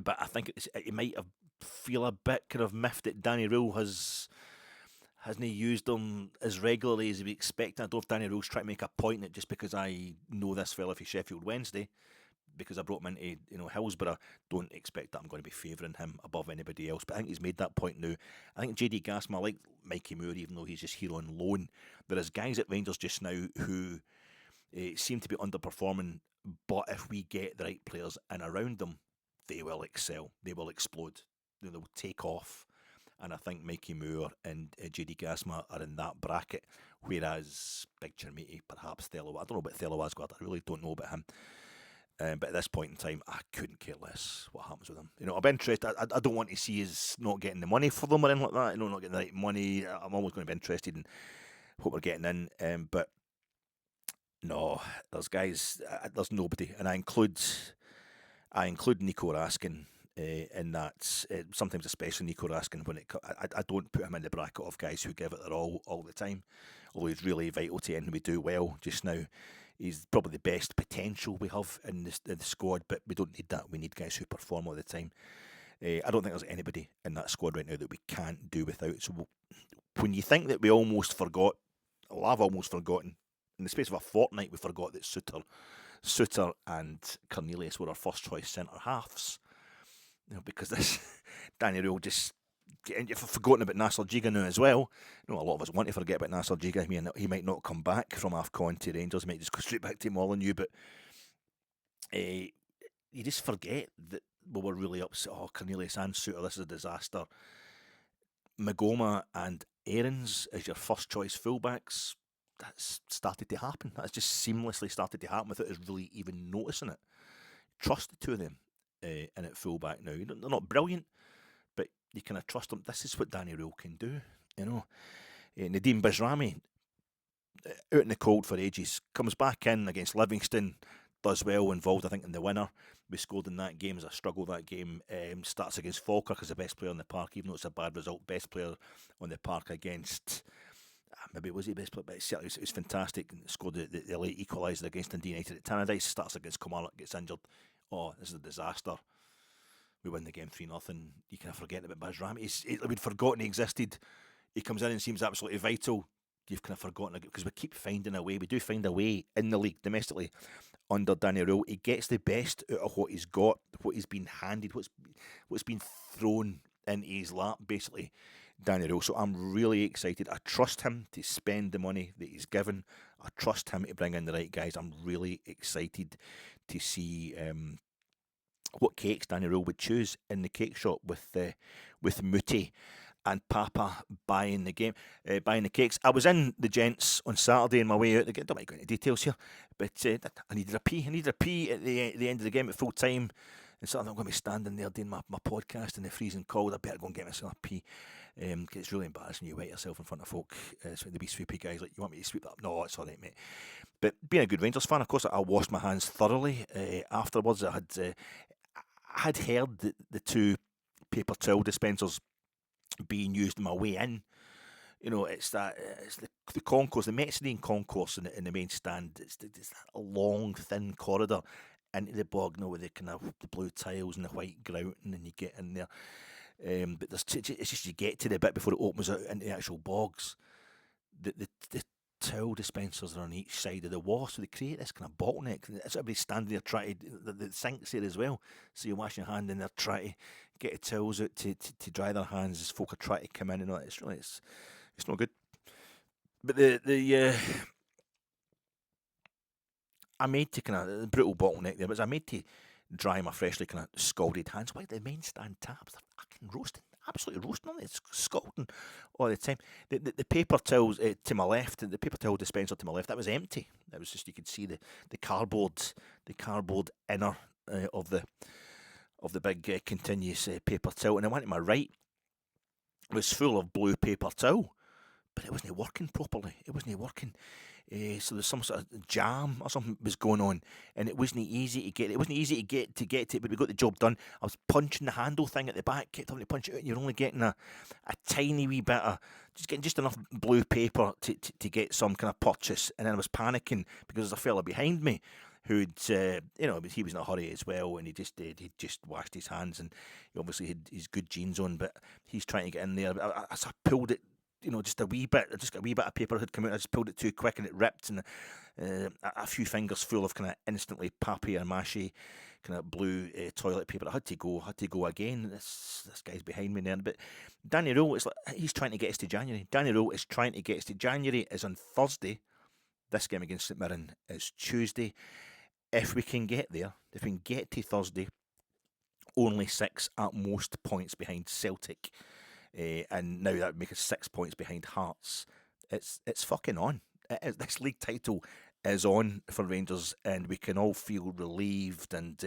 But I think he might feel a bit kind of miffed that Danny Röhl hasn't used him as regularly as we expect. I don't know if Danny Röhl's trying to make a point that just because I know this fella for Sheffield Wednesday, because I brought him into Hillsborough, don't expect that I'm going to be favouring him above anybody else. But I think he's made that point now. I think JD Gasma, like Mikey Moore, even though he's just here on loan, there is guys at Rangers just now who seem to be underperforming, but if we get the right players in around them, they will excel. They will explode. They'll take off. And I think Mikey Moore and JD Gasma are in that bracket, whereas Big Chermiti, perhaps Thelo. I don't know about Thelo Asgard. I really don't know about him. But at this point in time, I couldn't care less what happens with him. I'm interested. I don't want to see us not getting the money for them or anything like that. Not getting the right money. I'm always going to be interested in what we're getting in. But no, there's guys. There's nobody, and I include Nico Raskin in that. Sometimes, especially Nico Raskin, when I don't put him in the bracket of guys who give it their all the time. Although he's really vital to anything we do well just now. He's probably the best potential we have in the squad, but we don't need that. We need guys who perform all the time. I don't think there's anybody in that squad right now that we can't do without. So when you think that we almost forgot, well, I've almost forgotten, in the space of a fortnight, we forgot that Suter and Cornelius were our first choice centre halves. Because this Danny Röhl just. You've forgotten about Nasser Giga now as well. A lot of us want to forget about Nasser Giga. I mean, he might not come back from AFCON to Rangers. He might just go straight back to Molyneux. But you just forget that we were really upset. Oh, Cornelius and Suter, this is a disaster. Magoma and Aarons as your first choice fullbacks, that's started to happen. That's just seamlessly started to happen without us really even noticing it. Trust the two of them in at fullback now. They're not brilliant, but you kind of trust them. This is what Danny Röhl can do, Nadeem Bajrami, out in the cold for ages, comes back in against Livingston, does well, involved, I think, in the winner. We scored in that game as a struggle that game. Starts against Falkirk as the best player on the park, even though it's a bad result. Best player on the park against, maybe it was the best player, but it was fantastic. Scored the late equaliser against Dundee United at Tannadice. Starts against Kilmarnock, gets injured. Oh, this is a disaster. we win the game 3-0. You kind of forget about Baz Ram. We'd forgotten he existed. He comes in and seems absolutely vital. You've kind of forgotten it because we keep finding a way. We do find a way in the league domestically under Danny Röhl. He gets the best out of what he's got, what he's been handed, what's been thrown into his lap, basically, Danny Röhl. So I'm really excited. I trust him to spend the money that he's given. I trust him to bring in the right guys. I'm really excited to see what cakes Danny Röhl would choose in the cake shop with Muti and Papa buying the cakes. I was in the gents on Saturday on my way out. I don't want to go into details here, but I needed a pee. I needed a pee at the end of the game at full time. And so I'm going to be standing there doing my podcast in the freezing cold. I better go and get myself a pee. Cause it's really embarrassing you wet yourself in front of folk. So the wee sweepy guys like, you want me to sweep that up? No, it's all right, mate. But being a good Rangers fan, of course, I washed my hands thoroughly afterwards. I had heard the two paper towel dispensers being used on my way in. You know, it's the concourse, the mezzanine concourse in the main stand. It's that long, thin corridor into the bog, you know, with the kind of the blue tiles and the white grout, and then you get in there. But it's just you get to the bit before it opens out into the actual bogs. The towel dispensers are on each side of the wall, so they create this kind of bottleneck. It's everybody standing there trying to, the sink's there as well, so you're washing your hand and they're trying to get the towels out to dry their hands as folk are trying to come in and all that. It's really, it's not good. But I made to kind of, brutal bottleneck there, but I made to dry my freshly kind of scalded hands. Why the main stand taps? They're fucking roasting, absolutely roasting on it. It's scalding all the time. The paper towels to my left, the paper towel dispenser to my left, that was empty. That was just, you could see the cardboard inner of the big continuous paper towel. And I went to my right, it was full of blue paper towel, but it wasn't working properly. It wasn't working. So there's some sort of jam or something was going on, and it wasn't easy to get. It wasn't easy to get to it, but we got the job done. I was punching the handle thing at the back, kept having to punch it out, and you're only getting a tiny wee bit of just enough blue paper to get some kind of purchase. And then I was panicking because there's a fella behind me who'd he was in a hurry as well, and he just washed his hands, and he obviously had his good jeans on, but he's trying to get in there. As I pulled it, just a wee bit of paper had come out. I just pulled it too quick and it ripped, and a few fingers full of kind of instantly papier-mâché kind of blue toilet paper. I had to go again. This guy's behind me there. But Danny Röhl, it's like he's trying to get us to January. Danny Röhl is trying to get us to January. Is on Thursday. This game against St Mirren is Tuesday. If we can get there, if we can get to Thursday, only 6 at most points behind Celtic. And now that would make us 6 points behind Hearts. It's fucking on. This league title is on for Rangers, and we can all feel relieved and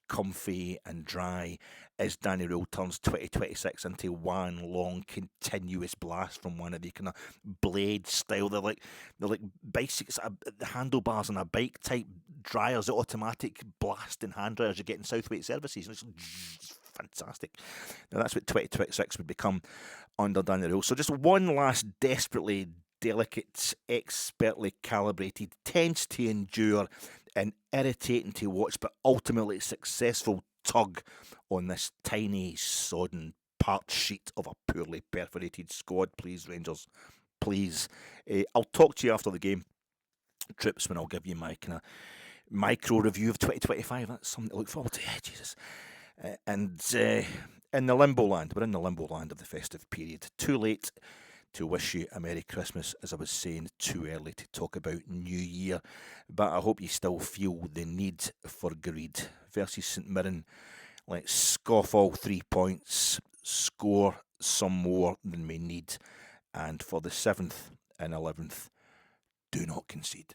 comfy and dry as Danny Röhl turns 2026 into one long continuous blast from one of the kind of blade style. They're like bicycles, the handlebars on a bike type dryers, the automatic blasting hand dryers you get in Southweight services. And it's fantastic. Now that's what 2026 would become under Danny Röhl. So just one last desperately delicate, expertly calibrated, tense to endure and irritating to watch, but ultimately successful tug on this tiny, sodden part sheet of a poorly perforated squad. Please, Rangers, please. I'll talk to you after the game, Trips, when I'll give you my kind of micro review of 2025. That's something to look forward to. Yeah, Jesus. And in the limbo land, we're in the limbo land of the festive period. Too late to wish you a Merry Christmas, as I was saying, too early to talk about New Year. But I hope you still feel the need for greed. Versus St Mirren, let's scoff all 3 points, score some more than we need, and for the 7th and 11th, do not concede.